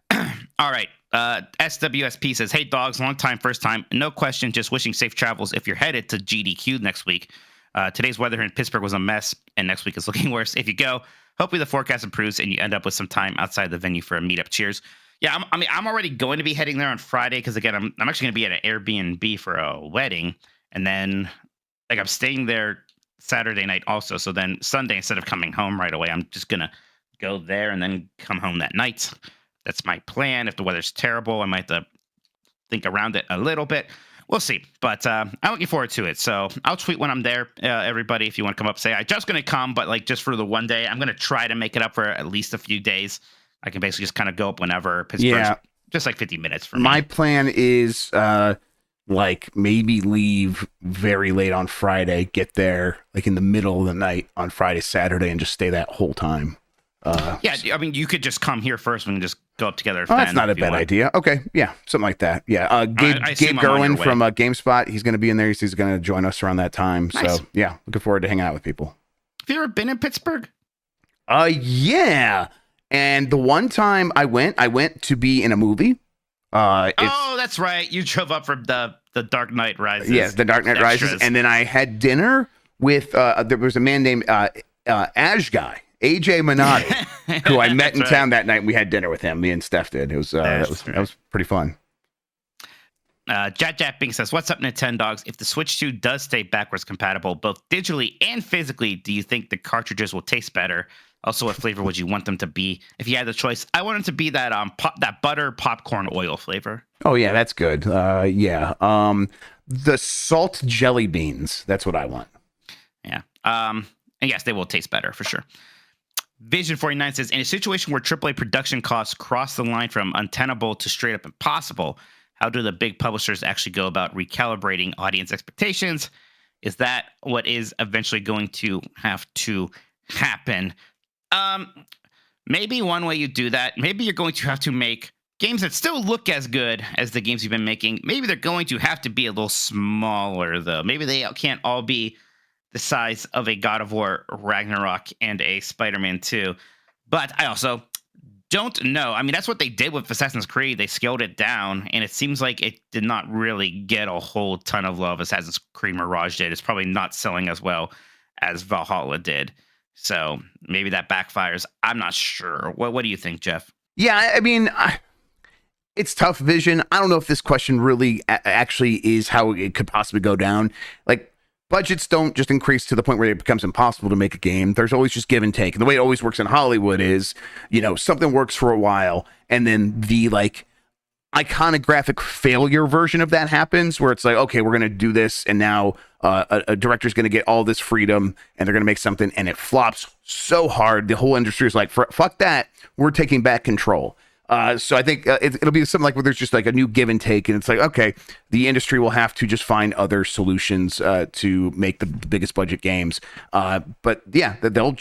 All right. SWSP says, hey, dogs, long time, first time. No question, just wishing safe travels if you're headed to GDQ next week. Today's weather in Pittsburgh was a mess, and next week is looking worse. If you go, hopefully the forecast improves and you end up with some time outside the venue for a meetup. Cheers. Yeah, I'm already going to be heading there on Friday because, again, I'm actually going to be at an Airbnb for a wedding. And then, like, I'm staying there Saturday night also. So then Sunday, instead of coming home right away, I'm just going to go there and then come home that night. That's my plan. If the weather's terrible, I might have to think around it a little bit. We'll see. But I'm looking forward to it. So I'll tweet when I'm there, everybody. If you want to come up, say, I'm just going to come, but like just for the one day, I'm going to try to make it up for at least a few days. I can basically just kind of go up whenever. Pittsburgh's just like 50 minutes for me. My plan is like maybe leave very late on Friday, get there like in the middle of the night on Friday, Saturday, and just stay that whole time. Yeah, I mean, you could just come here first. We can just go up together. That's not a bad idea. Okay, yeah, something like that. Yeah, Gabe Gerwin from GameSpot, he's going to be in there. He's going to join us around that time. Nice. So, yeah, looking forward to hanging out with people. Have you ever been in Pittsburgh? Yeah. And the one time I went to be in a movie. That's right. You drove up from the Dark Knight Rises. Yes, the Dark Knight Rises. And then I had dinner with, there was a man named AJ Minotti, who I met in town that night. And we had dinner with him. Me and Steph did. It was that was pretty fun. Jat Bing says, "What's up, Nintendogs? If the Switch 2 does stay backwards compatible, both digitally and physically, do you think the cartridges will taste better? Also, what flavor would you want them to be if you had the choice? I want them to be that that butter popcorn oil flavor. Oh yeah, that's good. The salt jelly beans. That's what I want. Yeah. And yes, they will taste better for sure." Vision 49 says, in a situation where AAA production costs cross the line from untenable to straight up impossible, how do the big publishers actually go about recalibrating audience expectations? Is that what is eventually going to have to happen? Maybe one way you do that, maybe you're going to have to make games that still look as good as the games you've been making. Maybe they're going to have to be a little smaller, though. Maybe they can't all be the size of a God of War Ragnarok and a Spider-Man 2. But I also don't know. I mean, that's what they did with Assassin's Creed. They scaled it down, and it seems like it did not really get a whole ton of love. Assassin's Creed Mirage did. It's probably not selling as well as Valhalla did. So maybe that backfires. I'm not sure. What do you think, Jeff? Yeah, I mean, it's tough vision. I don't know if this question really actually is how it could possibly go down. Like, budgets don't just increase to the point where it becomes impossible to make a game. There's always just give and take. And the way it always works in Hollywood is, something works for a while, and then the like iconographic failure version of that happens, where it's like, okay, we're going to do this, and now a director's going to get all this freedom, and they're going to make something, and it flops so hard. The whole industry is like, fuck that. We're taking back control. So I think it'll be something like where there's just like a new give and take, and it's like, okay, the industry will have to just find other solutions to make the biggest budget games. But yeah, they'll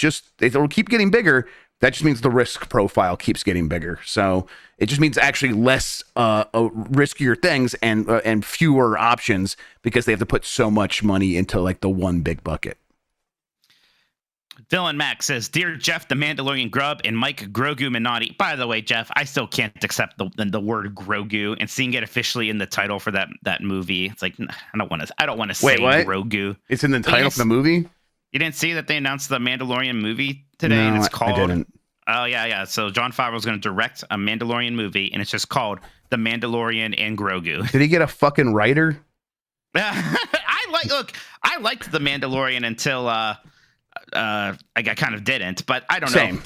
keep getting bigger. That just means the risk profile keeps getting bigger. So it just means actually less riskier things and fewer options, because they have to put so much money into like the one big bucket. Dylan Mack says, "Dear Jeff, the Mandalorian Grubb, and Mike Grogu Minotti." By the way, Jeff, I still can't accept the word Grogu, and seeing it officially in the title for that movie. It's like, I don't want to say Grogu. It's in the title for the movie. You didn't see that they announced the Mandalorian movie today, no, and it's called. I didn't. Oh yeah. So Jon Favreau's going to direct a Mandalorian movie, and it's just called The Mandalorian and Grogu. Did he get a fucking writer? I liked The Mandalorian until I kind of didn't, but I don't know.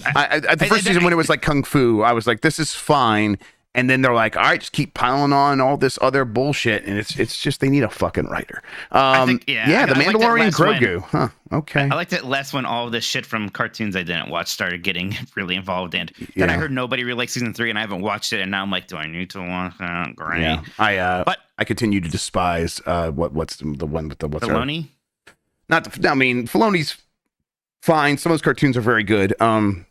The first season when it was like Kung Fu, I was like, this is fine. And then they're like, all right, just keep piling on all this other bullshit. And it's just, they need a fucking writer. The Mandalorian Grogu. Huh. Okay. I liked it less when all of this shit from cartoons I didn't watch started getting really involved in. Then I heard nobody really liked season 3, and I haven't watched it. And now I'm like, do I need to watch that? Great. Yeah. I continue to despise what's the one with the Filoni? Filoni's fine. Some of those cartoons are very good.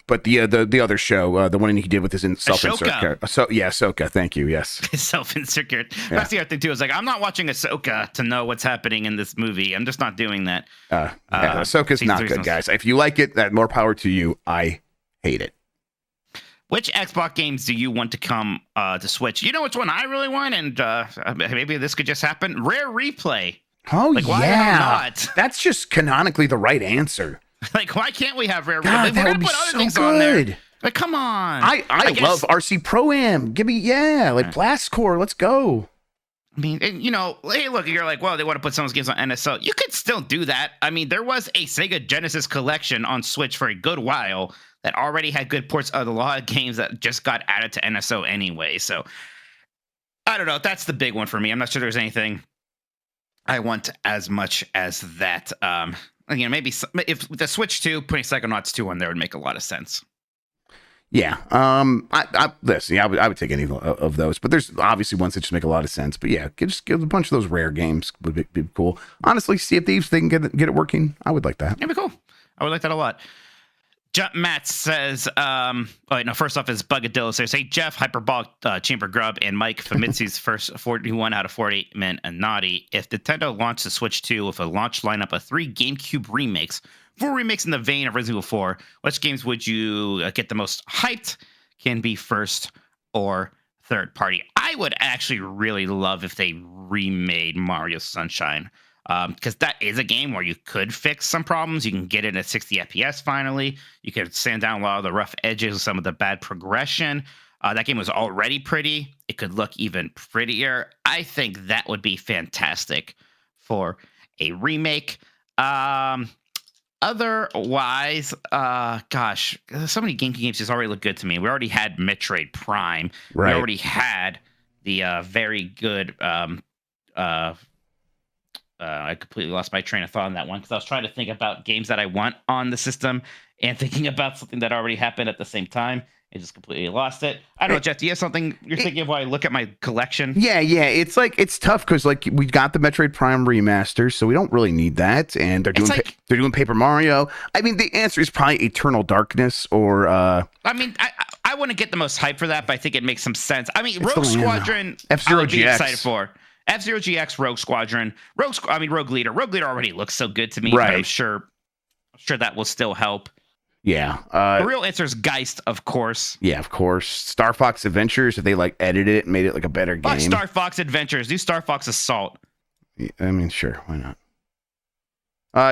But the other show, the one he did with his self-insert character. Ahsoka. Thank you. Yes. Self-insert character. That's the other thing too. Is like, I'm not watching Ahsoka to know what's happening in this movie. I'm just not doing that. Ahsoka's not good, guys. If you like it, that more power to you. I hate it. Which Xbox games do you want to come to Switch? You know which one I really want, and maybe this could just happen. Rare Replay. Oh, like, why not? That's just canonically the right answer. Like, why can't we have Rare Replay? God, that would be so good. Like, come on. I love RC Pro-Am. Give me, Blast Core. Let's go. I mean, hey, look, you're like, well, they want to put some of those games on NSO. You could still do that. I mean, there was a Sega Genesis collection on Switch for a good while that already had good ports of a lot of games that just got added to NSO anyway. So, I don't know. That's the big one for me. I'm not sure there's anything I want as much as that. Maybe if the Switch 2, putting Psychonauts 2 on there would make a lot of sense. Yeah. I would take any of those, but there's obviously ones that just make a lot of sense. But yeah, just give a bunch of those rare games would be cool. Honestly, Sea of Thieves, they can get it working. I would like that. That'd be cool. I would like that a lot. Matt says, first off is Bugadillo says, hey, Jeff, Hyperbolic Chamber Grubb, and Mike Famitsu's first 41 out of 48 men and Naughty. If Nintendo launched the Switch 2 with a launch lineup of 3 GameCube remakes, 4 remakes in the vein of Resident Evil 4, which games would you get the most hyped? Can be first or third party. I would actually really love if they remade Mario Sunshine. Because that is a game where you could fix some problems. You can get it at 60 FPS finally. You could sand down a lot of the rough edges, some of the bad progression. That game was already pretty. It could look even prettier. I think that would be fantastic for a remake. Otherwise, so many GameCube games just already look good to me. We already had Metroid Prime. Right. We already had the very good... I completely lost my train of thought on that one because I was trying to think about games that I want on the system and thinking about something that already happened at the same time. I just completely lost it. I don't know, Jeff, do you have something you're thinking of while I look at my collection? Yeah. It's like, it's tough because like we got the Metroid Prime remaster, so we don't really need that. And they're doing Paper Mario. I mean, the answer is probably Eternal Darkness or... I wouldn't get the most hype for that, but I think it makes some sense. I mean, Rogue Squadron, F-Zero I would be GX. excited for. F-Zero GX, Rogue Squadron, Rogue Leader. Rogue Leader already looks so good to me. Right. But I'm sure that will still help. Yeah. The real answer is Geist, of course. Yeah, of course. Star Fox Adventures, if they like edited it and made it like a better game. Fuck Star Fox Adventures. Do Star Fox Assault. I mean, sure, why not?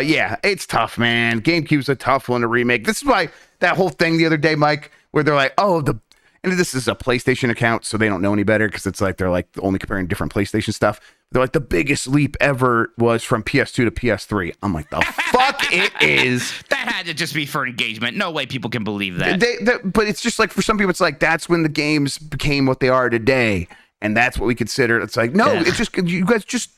Yeah, it's tough, man. GameCube's a tough one to remake. This is why that whole thing the other day, Mike, where they're like, oh, and this is a PlayStation account, so they don't know any better because it's like they're like only comparing different PlayStation stuff. They're like, the biggest leap ever was from PS2 to PS3. I'm like, the fuck it is. That had to just be for engagement. No way people can believe that. But it's just like, for some people, it's like, that's when the games became what they are today. And that's what we consider. It's like, no, it's just, you guys just,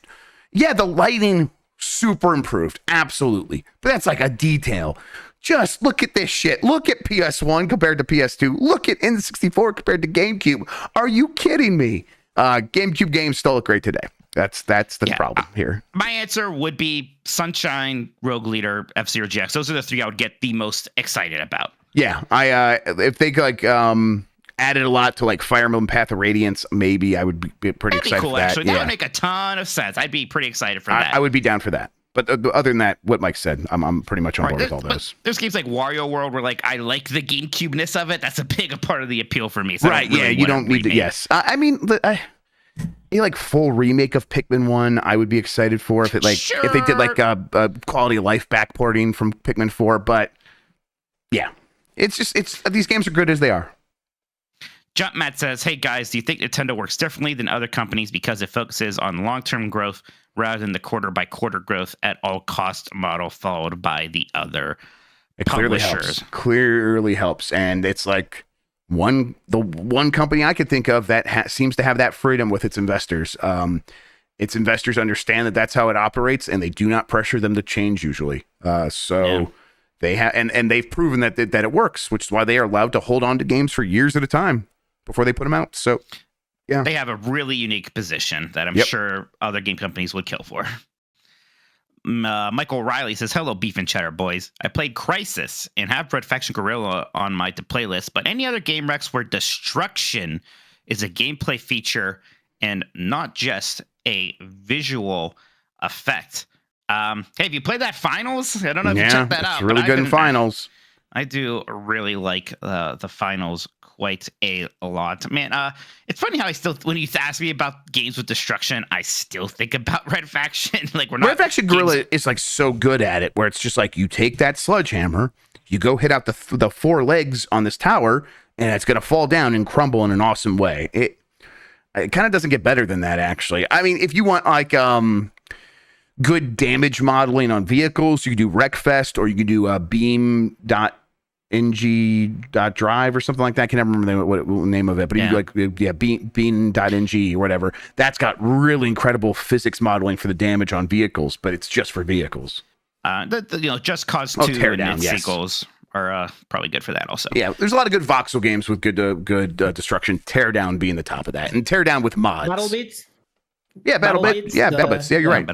yeah, the lighting super improved. Absolutely. But that's like a detail. Just look at this shit. Look at PS1 compared to PS2. Look at N64 compared to GameCube. Are you kidding me? GameCube games still look great today. That's the problem here. My answer would be Sunshine, Rogue Leader, F-Zero GX. Those are the three I would get the most excited about. Yeah, if they like added a lot to like Fire Emblem Path of Radiance, maybe I would be pretty excited cool, for that. Actually, that would make a ton of sense. I'd be pretty excited for that. I would be down for that. But other than that, what Mike said, I'm pretty much on board with all those. There's games like Wario World where like I like the GameCube-ness of it. That's a big part of the appeal for me. So right? Yeah, you don't need to. Yes, I mean, like full remake of Pikmin 1, I would be excited for if it like if they did like a quality of life backporting from Pikmin 4. But yeah, it's these games are good as they are. Jump Matt says, "Hey guys, do you think Nintendo works differently than other companies because it focuses on long-term growth rather than the quarter-by-quarter growth at all cost model followed by the other publishers?" Clearly helps, and it's like the one company I could think of that seems to have that freedom with its investors. Its investors understand that that's how it operates, and they do not pressure them to change usually. They have, and they've proven that it works, which is why they are allowed to hold on to games for years at a time before they put them out. So, yeah, they have a really unique position that I'm sure other game companies would kill for. Michael Riley says, "Hello, Beef and Cheddar boys. I played Crisis and have Red Faction Guerrilla on my playlist, but any other game Rex where destruction is a gameplay feature and not just a visual effect." Hey, have you played that Finals? I don't know if you checked that out. It's really good in Finals. I do really like the Finals quite a lot, man. It's funny how I still, when you ask me about games with destruction, I still think about Red Faction. Like Red Faction Guerrilla is like so good at it, where it's just like you take that sledgehammer, you go hit out the 4 legs on this tower, and it's gonna fall down and crumble in an awesome way. It kind of doesn't get better than that, actually. I mean, if you want like good damage modeling on vehicles, you can do Wreckfest, or you can do beam.ng.drive or something like that. I can't remember what the name of it, but you do like beam.ng or whatever. That's got really incredible physics modeling for the damage on vehicles, but it's just for vehicles. Just Cause 2 and sequels are probably good for that also. Yeah, there's a lot of good voxel games with good destruction. Teardown being the top of that, and Teardown with mods. BattleBits? Yeah, BattleBits. Yeah, BattleBits. Yeah, you're right.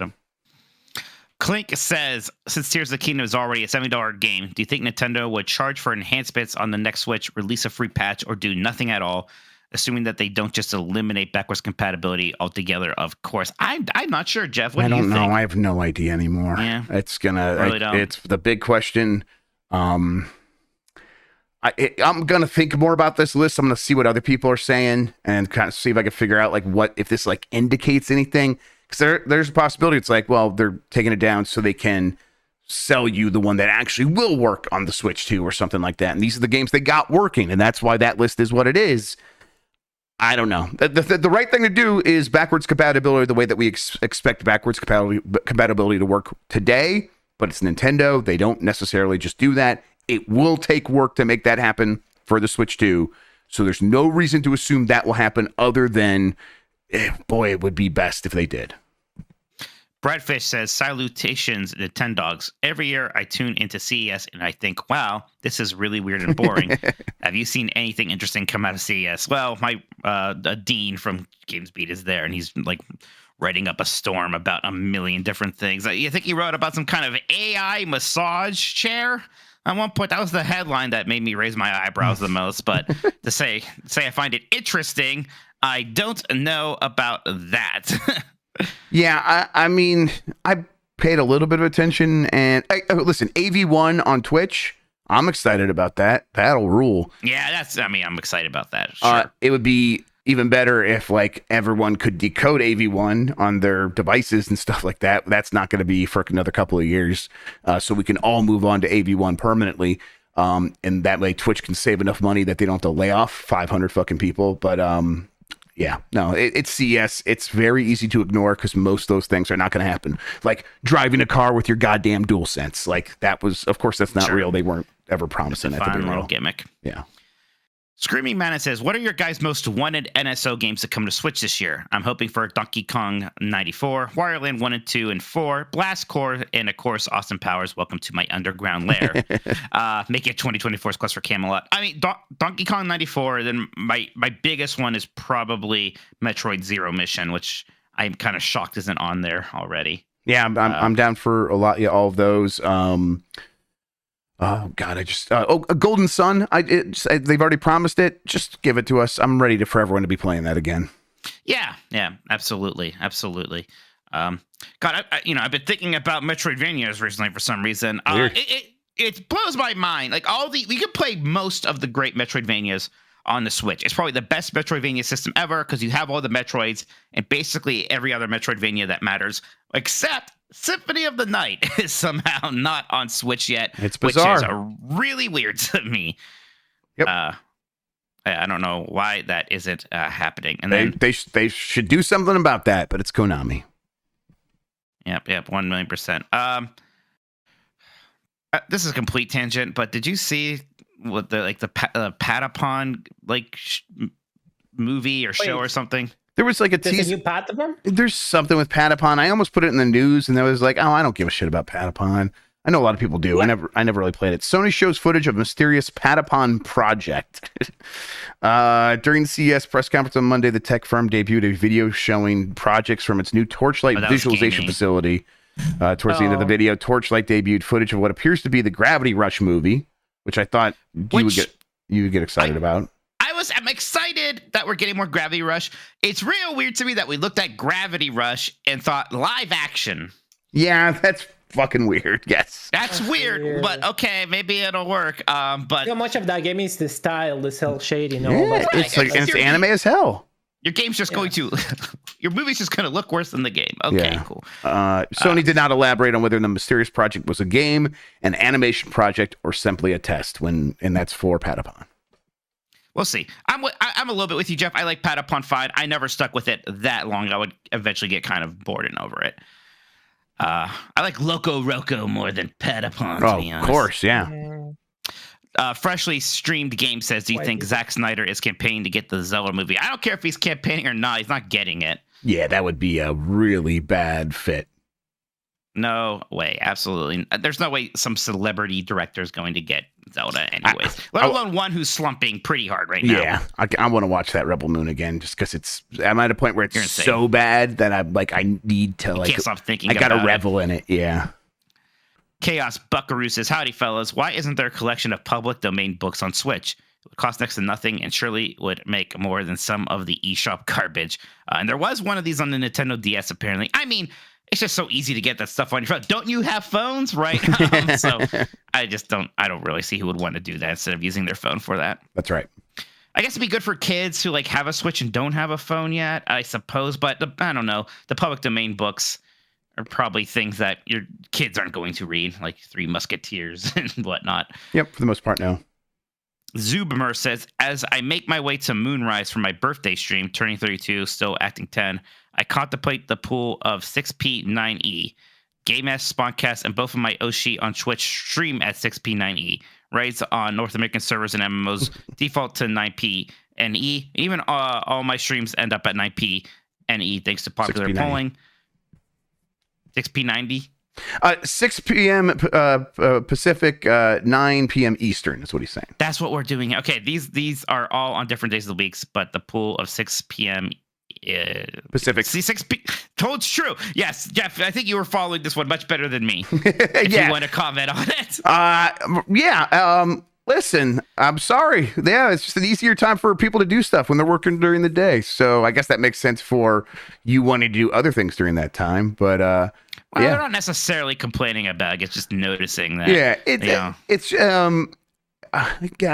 Clink says, since Tears of the Kingdom is already a $70 game, do you think Nintendo would charge for enhancements on the next Switch, release a free patch, or do nothing at all, assuming that they don't just eliminate backwards compatibility altogether? Of course. I'm not sure, Jeff. What do you think? I don't know. I have no idea anymore. Yeah. It's the big question. I'm going to think more about this list. I'm going to see what other people are saying and kind of see if I can figure out like what, if this like indicates anything. Because there's a possibility it's like, well, they're taking it down so they can sell you the one that actually will work on the Switch 2 or something like that. And these are the games they got working, and that's why that list is what it is. I don't know. The right thing to do is backwards compatibility the way that we expect backwards compatibility to work today, but it's Nintendo. They don't necessarily just do that. It will take work to make that happen for the Switch 2. So there's no reason to assume that will happen other than, boy, it would be best if they did. Bradfish says, salutations, Nintendogs. Every year I tune into CES and I think, wow, this is really weird and boring. Have you seen anything interesting come out of CES? Well, my Dean from GamesBeat is there, and he's like writing up a storm about a million different things. You think he wrote about some kind of AI massage chair? At one point, that was the headline that made me raise my eyebrows the most. But to say I find it interesting, I don't know about that. Yeah, I mean, I paid a little bit of attention, and listen, AV1 on Twitch, I'm excited about that. That'll rule. Yeah, I'm excited about that. Sure. It would be even better if like everyone could decode AV1 on their devices and stuff like that. That's not going to be for another couple of years. So we can all move on to AV1 permanently. And that way Twitch can save enough money that they don't have to lay off 500 fucking people. But yeah, no, it's CES. It's very easy to ignore because most of those things are not going to happen. Like driving a car with your goddamn DualSense. Like that was, of course, that's not real. They weren't ever promising that to be real. Little gimmick. Yeah. Screaming Madness says, what are your guys' most wanted NSO games to come to Switch this year? I'm hoping for Donkey Kong 94, Wario Land 1 and 2 and 4, Blast Core, and of course, Austin Powers, Welcome to My Underground Lair. Make it 2024's quest for Camelot. I mean, Donkey Kong 94, then my biggest one is probably Metroid Zero Mission, which I'm kind of shocked isn't on there already. Yeah, I'm down for a lot, all of those. Oh God, a Golden Sun. They've already promised it. Just give it to us. I'm ready for everyone to be playing that again. Yeah, absolutely. God, I've been thinking about Metroidvanias recently for some reason. It blows my mind. Like we could play most of the great Metroidvanias on the Switch. It's probably the best Metroidvania system ever because you have all the Metroids and basically every other Metroidvania that matters, except Symphony of the Night is somehow not on Switch yet. It's bizarre. Which is really weird to me. Yep. I don't know why that isn't happening. And they should do something about that, but it's Konami. Yep, 1,000,000%. This is a complete tangent, but did you see what the Patapon movie or show or something? There was like a There's a new Patapon? There's something with Patapon. I almost put it in the news, and I was like, oh, I don't give a shit about Patapon. I know a lot of people do. What? I never really played it. Sony shows footage of mysterious Patapon project. During the CES press conference on Monday, the tech firm debuted a video showing projects from its new Torchlight visualization facility. Towards the end of the video, Torchlight debuted footage of what appears to be the Gravity Rush movie, which I thought you would get excited about. I'm excited that we're getting more Gravity Rush. It's real weird to me that we looked at Gravity Rush and thought live action. Yeah, that's fucking weird. Yes, that's weird, but okay, maybe it'll work. But so much of that game is the style, the cell shading, all yeah, that. It's like it's anime as hell. Your game's just going to, your movie's just going to look worse than the game. Okay, cool. Sony did not elaborate on whether the mysterious project was a game, an animation project, or simply a test. And that's for Patapon. We'll see. I'm a little bit with you, Jeff. I like Patapon 5. I never stuck with it that long. I would eventually get kind of bored and over it. I like Loco Roco more than Patapon, to be honest. Of course, yeah. Freshly streamed game says, do you think Zack Snyder is campaigning to get the Zelda movie? I don't care if he's campaigning or not. He's not getting it. Yeah, that would be a really bad fit. No way. Absolutely. There's no way some celebrity director is going to get Zelda anyways. Let alone one who's slumping pretty hard right now. Yeah, I want to watch that Rebel Moon again just because I'm at a point where it's so bad that I'm like, I need to can't stop thinking I got to revel in it. Yeah. Chaos Buckaroo says, howdy, fellas. Why isn't there a collection of public domain books on Switch? It would cost next to nothing and surely would make more than some of the eShop garbage. And there was one of these on the Nintendo DS, apparently. I mean, it's just so easy to get that stuff on your phone. Don't you have phones, right? So I don't really see who would want to do that instead of using their phone for that. That's right. I guess it'd be good for kids who have a Switch and don't have a phone yet, I suppose. But I don't know. The public domain books are probably things that your kids aren't going to read, like Three Musketeers and whatnot. Yep, for the most part, no. Zubimer says, as I make my way to Moonrise for my birthday stream, turning 32, still acting 10, I contemplate the pool of 6P9E. Game S, Spawncast, and both of my Oshi on Twitch stream at 6P9E. Raids on North American servers and MMOs default to 9P and E. Even all my streams end up at 9P and E thanks to popular 6P90. polling. 6P90? 6 p.m. Pacific, 9 p.m. Eastern is what he's saying. That's what we're doing. Okay, these are all on different days of the weeks, but the pool of 6 p.m. Pacific. See, 6 p. Told it's true. Yes, Jeff, I think you were following this one much better than me. If you want to comment on it. Listen, I'm sorry. Yeah, it's just an easier time for people to do stuff when they're working during the day. So I guess that makes sense for you wanting to do other things during that time. But well, they're not necessarily complaining about it. It's just noticing that. Yeah, it's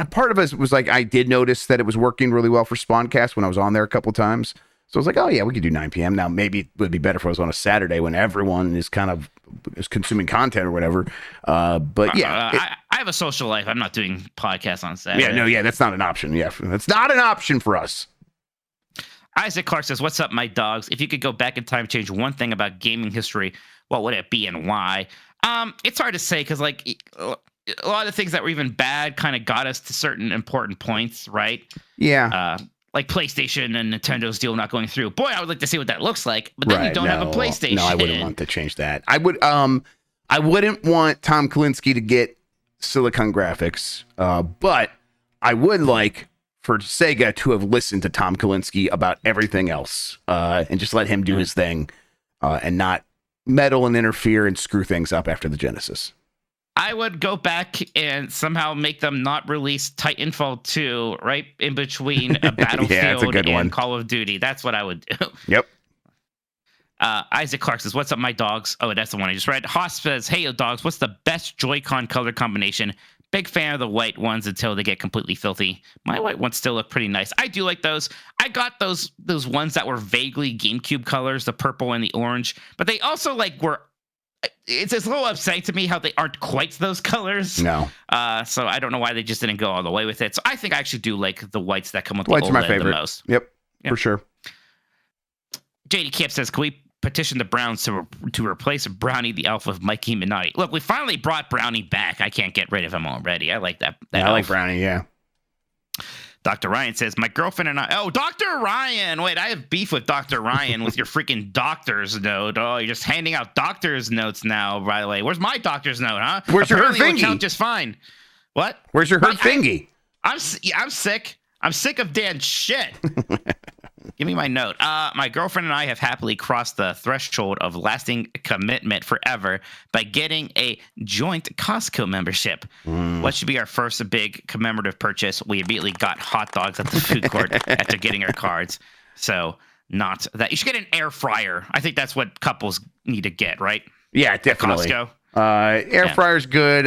part of us was like, I did notice that it was working really well for Spawncast when I was on there a couple times. So I was like, oh yeah, we could do 9 p.m. Now maybe it would be better if it was on a Saturday when everyone is consuming content or whatever. But yeah, I have a social life. I'm not doing podcasts on Saturday. Yeah, that's not an option. Yeah, that's not an option for us. Isaac Clark says, "What's up, my dogs? If you could go back in time, change one thing about gaming history, what would it be and why?" It's hard to say because like a lot of things that were even bad kind of got us to certain important points, right? Yeah. Like PlayStation and Nintendo's deal not going through. Boy, I would like to see what that looks like. But then you don't have a PlayStation. No, I wouldn't want to change that. I wouldn't want Tom Kalinske to get Silicon Graphics, but I would like for Sega to have listened to Tom Kalinske about everything else, and just let him do his thing, and not meddle and interfere and screw things up after the Genesis. I would go back and somehow make them not release Titanfall 2 right in between a Battlefield and Call of Duty. That's what I would do. Yep. Isaac Clark says, "What's up, my dogs?" Oh, that's the one I just read. Hoss says, "Hey, yo, dogs, what's the best Joy-Con color combination? Big fan of the white ones until they get completely filthy. My white ones still look pretty nice. I do like those. I got those ones that were vaguely GameCube colors, the purple and the orange, but they also like were. It's a little upsetting to me how they aren't quite those colors. No. So I don't know why they just didn't go all the way with it. So I think I actually do like the whites that come with the whites OLED are my favorite. the most. Yep, for sure. JD Camp says, "Can we petition the Browns to replace Brownie the elf with Mikey Minotti?" Look, we finally brought Brownie back. I can't get rid of him already. I like that I like Brownie, yeah. Dr. Ryan says, "My girlfriend and I..." Oh, Dr. Ryan. Wait, I have beef with Dr. Ryan with your freaking doctor's note. Oh, you're just handing out doctor's notes now, by the way. Where's my doctor's note, huh? Where's your hurt Apparently fingy? Just fine. What? Where's your hurt fingy? I'm sick. I'm sick of Dan's shit. Give me my note. My girlfriend and I have happily crossed the threshold of lasting commitment forever by getting a joint Costco membership. What should be our first big commemorative purchase? We immediately got hot dogs at the food court after getting our cards. So not that. You should get an air fryer. I think that's what couples need to get, right? Yeah, definitely. At Costco. Air fryer's good.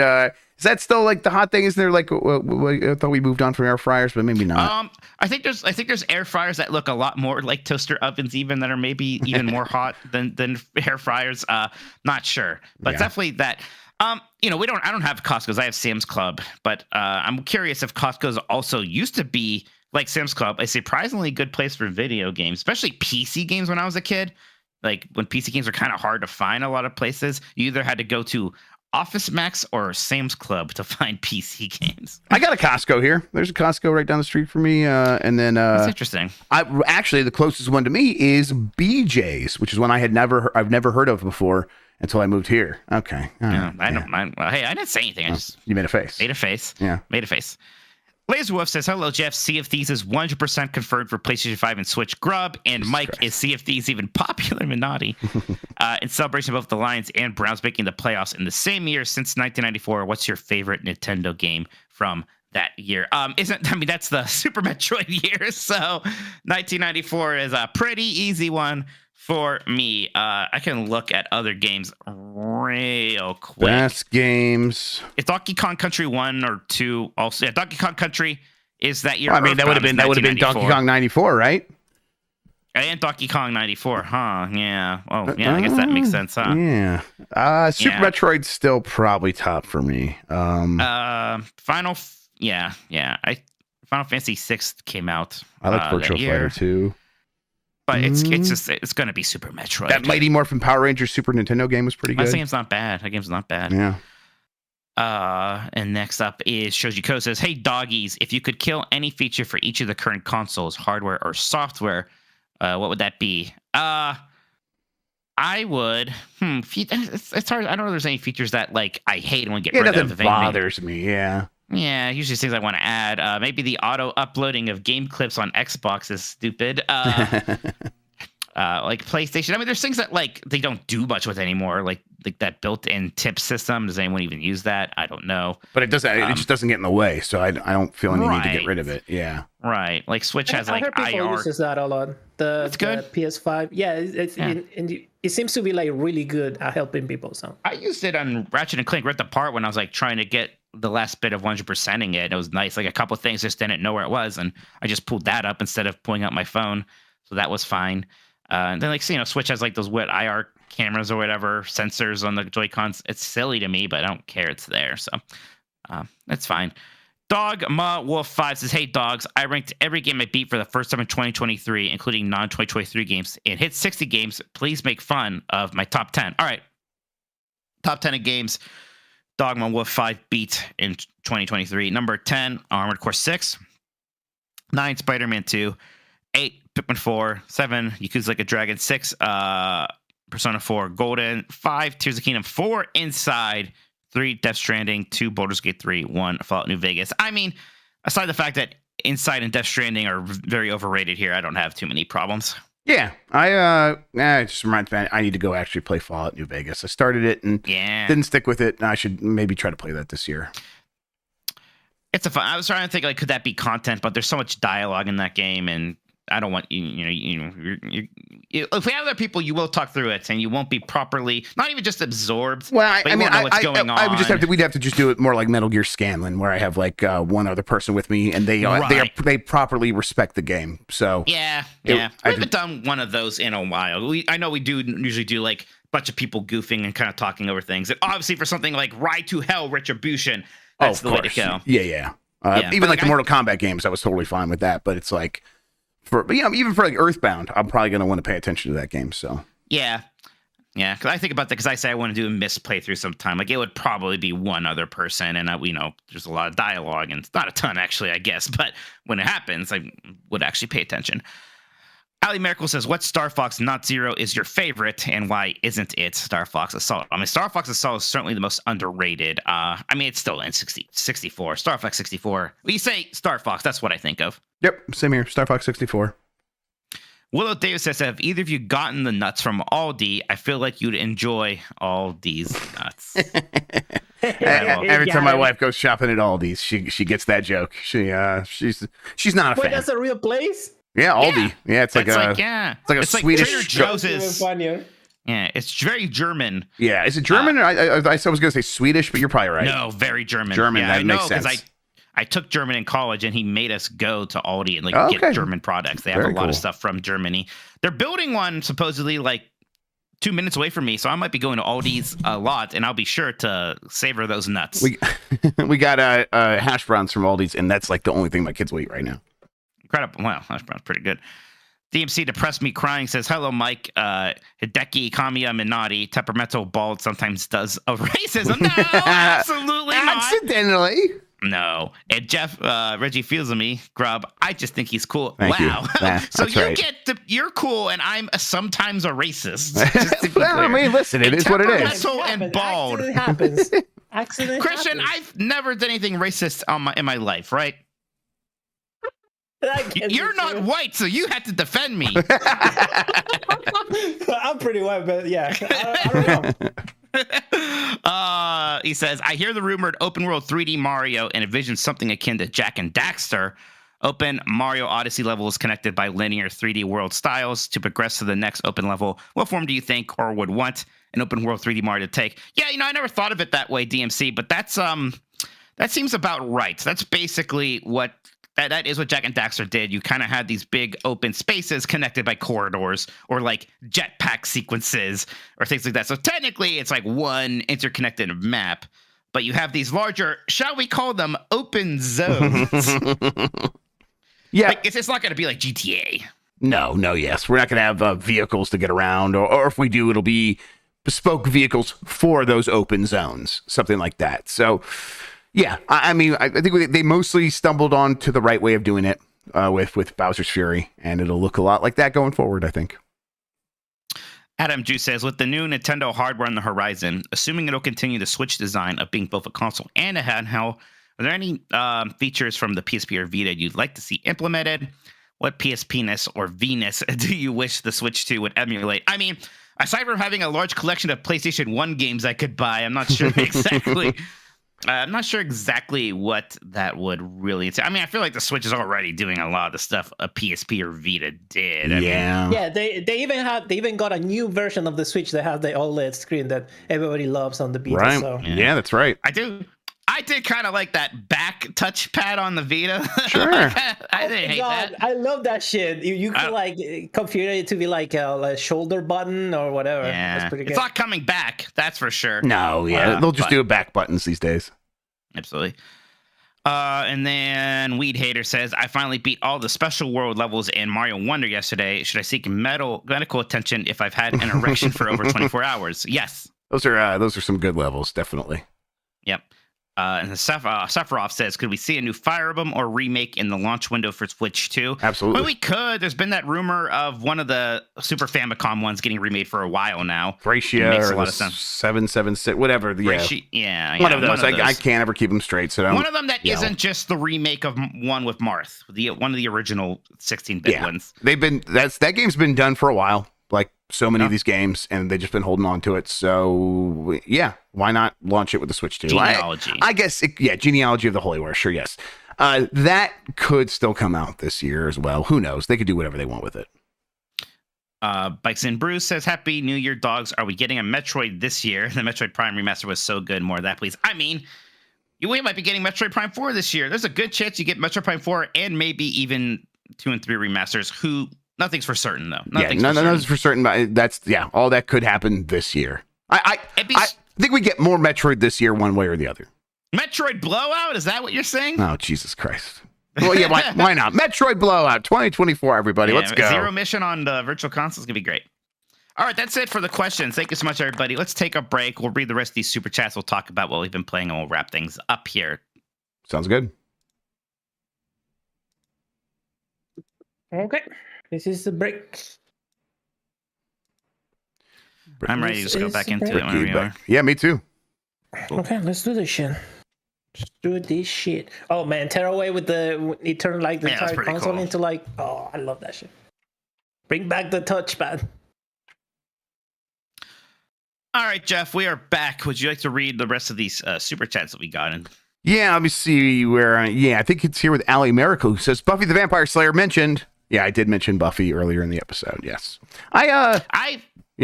Is that still like the hot thing? Isn't there like I thought we moved on from air fryers, but maybe not. I think there's air fryers that look a lot more like toaster ovens, even that are maybe even more hot than air fryers. Not sure, but definitely that. I don't have Costco's. I have Sam's Club, but I'm curious if Costco's also used to be like Sam's Club, a surprisingly good place for video games, especially PC games. When I was a kid, like when PC games were kind of hard to find, a lot of places you either had to go to Office Max or Sam's Club to find PC games. I got a Costco here. There's a Costco right down the street from me, and then that's interesting. Actually, the closest one to me is BJ's, which is one I've never heard of before until I moved here. Okay, I didn't say anything. I just you made a face. Made a face. Yeah, made a face. Laser Wolf says, "Hello, Jeff. Sea of Thieves is 100% confirmed for PlayStation 5 and Switch. Grubb and Mike, is Sea of Thieves even popular? Minotti." In celebration of both the Lions and Browns making the playoffs in the same year since 1994, what's your favorite Nintendo game from that year? That's the Super Metroid year, so 1994 is a pretty easy one for me. I can look at other games real quick. Best games. Is Donkey Kong Country 1 or 2 also? Yeah, Donkey Kong Country is that year. Well, I mean, that would have been Donkey Kong 94, right? And Donkey Kong 94, huh? Yeah. Oh, yeah, I guess that makes sense, huh? Yeah. Super Metroid's still probably top for me. Final Fantasy 6 came out. I like Virtual Fighter 2. But it's going to be Super Metroid. That Mighty Morphin Power Rangers Super Nintendo game was pretty good. That game's not bad. Yeah. And next up is Shoji Ko says, "Hey, doggies, if you could kill any feature for each of the current consoles, hardware or software, what would that be?" I would. It's hard. I don't know if there's any features that like I hate and want to get rid of. Nothing bothers me. Yeah. Yeah, usually things I want to add. Maybe the auto uploading of game clips on Xbox is stupid. Like PlayStation. I mean, there's things that like they don't do much with anymore. Like that built-in tip system. Does anyone even use that? I don't know. But it doesn't. It just doesn't get in the way. So I don't feel any need to get rid of it. Yeah. Right. Like Switch has like I heard people IR. uses that a lot. The PS5. Yeah. It seems to be like really good at helping people. So I used it on Ratchet and Clank right at the part when I was like trying to get the last bit of 100%ing it. It was nice. Like a couple of things just didn't know where it was, and I just pulled that up instead of pulling out my phone, so that was fine. And then Switch has like those IR cameras or whatever sensors on the Joy-Cons. It's silly to me, but I don't care. It's there, so that's fine. Dogma Wolf 5 says, "Hey dogs, I ranked every game I beat for the first time in 2023, including non-2023 games. It hit 60 games. Please make fun of my top 10." All right, top 10 of games Dogma Wolf 5 beat in 2023. Number 10, Armored Core 6. 9, Spider-Man 2. 8, Pikmin 4. 7, Yakuza Like a Dragon. 6, Persona 4 Golden. 5, Tears of the Kingdom. 4, Inside. 3, Death Stranding. 2, Baldur's Gate 3. 1, Fallout New Vegas. I mean, aside the fact that Inside and Death Stranding are very overrated here, I don't have too many problems. Yeah, it just reminds me, I need to go actually play Fallout New Vegas. I started it and didn't stick with it. I should maybe try to play that this year. It's a fun. I was trying to think, like, could that be content? But there's so much dialogue in that game, and I don't want if we have other people, you will talk through it, and you won't be properly, not even just absorbed. Well, I mean, what's going on. I would just have to. We'd have to just do it more like Metal Gear Scanlan, where I have like one other person with me, and they properly respect the game. So yeah. We haven't done one of those in a while. I know we do usually do like a bunch of people goofing and kind of talking over things. And obviously, for something like Ride to Hell Retribution, that's the way to go. Yeah. Even like the Mortal Kombat games, I was totally fine with that. But it's like, even for like Earthbound, I'm probably going to want to pay attention to that game. So yeah. Because I think about that, because I say I want to do a missed playthrough sometime. Like, it would probably be one other person, and there's a lot of dialogue, and it's not a ton actually, I guess. But when it happens, I would actually pay attention. Ali Miracle says, "What Star Fox Not Zero is your favorite, and why isn't it Star Fox Assault?" I mean, Star Fox Assault is certainly the most underrated. I mean, it's still in 64. Star Fox 64. When you say Star Fox, that's what I think of. Yep, same here. Star Fox 64. Willow Davis says, "Have either of you gotten the nuts from Aldi? I feel like you'd enjoy Aldi's nuts." Every time my wife goes shopping at Aldi's, she gets that joke. She's not a fan. Wait, that's a real place? Yeah, Aldi. Yeah, it's like a Swedish. Trader Joe's is. Yeah, it's very German. Yeah, is it German? I was going to say Swedish, but you're probably right. No, very German. German, yeah, that makes sense. Because I took German in college, and he made us go to Aldi and get German products. They have a lot of stuff from Germany. They're building one supposedly like 2 minutes away from me, so I might be going to Aldi's a lot, and I'll be sure to savor those nuts. We got hash browns from Aldi's, and that's like the only thing my kids will eat right now. Incredible. Wow, hash browns pretty good. DMC Depressed Me Crying says, "Hello, Mike. Hideki Kamiya Minati, temperamental bald, sometimes does a racism." No, absolutely not. Accidentally. No. And Jeff, Reggie Feels Me, Grubb, I just think he's cool. Thank wow. You. So you're cool, and I'm sometimes a racist. Well, I mean, listen, it is what it is. Temperamental and bald. Accident happens. Accident Christian, happens. I've never done anything racist in my life, right? You're not white, so you had to defend me. I'm pretty white, but yeah, I don't know. He says, "I hear the rumored open world 3D Mario and envision something akin to Jack and Daxter. Open Mario Odyssey level is connected by linear 3D world styles. To progress to the next open level, what form do you think or would want an open world 3D Mario to take?" Yeah, I never thought of it that way, DMC, but that seems about right. That's basically what that is what Jack and Daxter did. You kind of had these big open spaces connected by corridors or like jetpack sequences or things like that. So technically it's like one interconnected map, but you have these larger, shall we call them open zones? Yeah. Like, it's not going to be like GTA. No, yes. We're not going to have vehicles to get around, or if we do, it'll be bespoke vehicles for those open zones, something like that. So, yeah, I mean, I think they mostly stumbled on to the right way of doing it with Bowser's Fury, and it'll look a lot like that going forward, I think. Adam Juice says, "With the new Nintendo hardware on the horizon, assuming it'll continue the Switch design of being both a console and a handheld, are there any features from the PSP or Vita you'd like to see implemented? What PSP-ness or V-ness do you wish the Switch 2 would emulate?" I mean, aside from having a large collection of PlayStation 1 games I could buy, I'm not sure exactly. I'm not sure exactly what that would really. I mean, I feel like the Switch is already doing a lot of the stuff a PSP or Vita did. Yeah, they even got a new version of the Switch that has the OLED screen that everybody loves on the Vita. Right. So. Yeah, that's right. I I did kind of like that back touchpad on the Vita. Sure. I didn't hate that. I love that shit. You can like configure it to be like a shoulder button or whatever. Yeah, That's pretty good. it's not coming back. That's for sure. No, yeah, they'll just but- do back buttons these days. Absolutely. And then Weed Hater says, I finally beat all the special world levels in Mario Wonder yesterday. Should I seek medical attention if I've had an erection for over 24 hours? Yes. Those are some good levels, definitely. Yep. And Sephiroth says, could we see a new Fire Emblem or remake in the launch window for Switch 2? Absolutely. Well, we could. There's been that rumor of one of the Super Famicom ones getting remade for a while now. Thracia Makes a or lot the of sense. 776, whatever. Yeah. One One of those. I can't ever keep them straight. So one of them that isn't just the remake of one with Marth, one of the original 16-bit ones. That game's been done for a while, like so many of these games, and they've just been holding on to it. So yeah, why not launch it with the Switch 2? Genealogy. I guess Genealogy of the Holy War. Sure, yes. That could still come out this year as well. Who knows? They could do whatever they want with it. Bikes and Bruce says, Happy New Year, dogs. Are we getting a Metroid this year? The Metroid Prime remaster was so good. More of that, please. I mean, we might be getting Metroid Prime 4 this year. There's a good chance you get Metroid Prime 4 and maybe even 2 and 3 remasters. Nothing's for certain, though. Nothing's for certain. But all that could happen this year. I think we get more Metroid this year, one way or the other. Metroid Blowout? Is that what you're saying? Oh, Jesus Christ. Well, yeah, why not? Metroid Blowout 2024, everybody. Let's go. Zero Mission on the Virtual Console is going to be great. All right, that's it for the questions. Thank you so much, everybody. Let's take a break. We'll read the rest of these super chats. We'll talk about what we've been playing, and we'll wrap things up here. Sounds good. Okay. This is the break. I'm ready to just go back into it whenever you are. Yeah, me too. Okay, let's do this shit. Let's do this shit. Oh man, tear away with it turned like the entire console cool. into like, oh, I love that shit. Bring back the touchpad. All right, Jeff, we are back. Would you like to read the rest of these super chats that we got in? Yeah, let me see where. I think it's here with Ali Miracle, who says Buffy the Vampire Slayer mentioned. Yeah, I did mention Buffy earlier in the episode. Yes, yeah,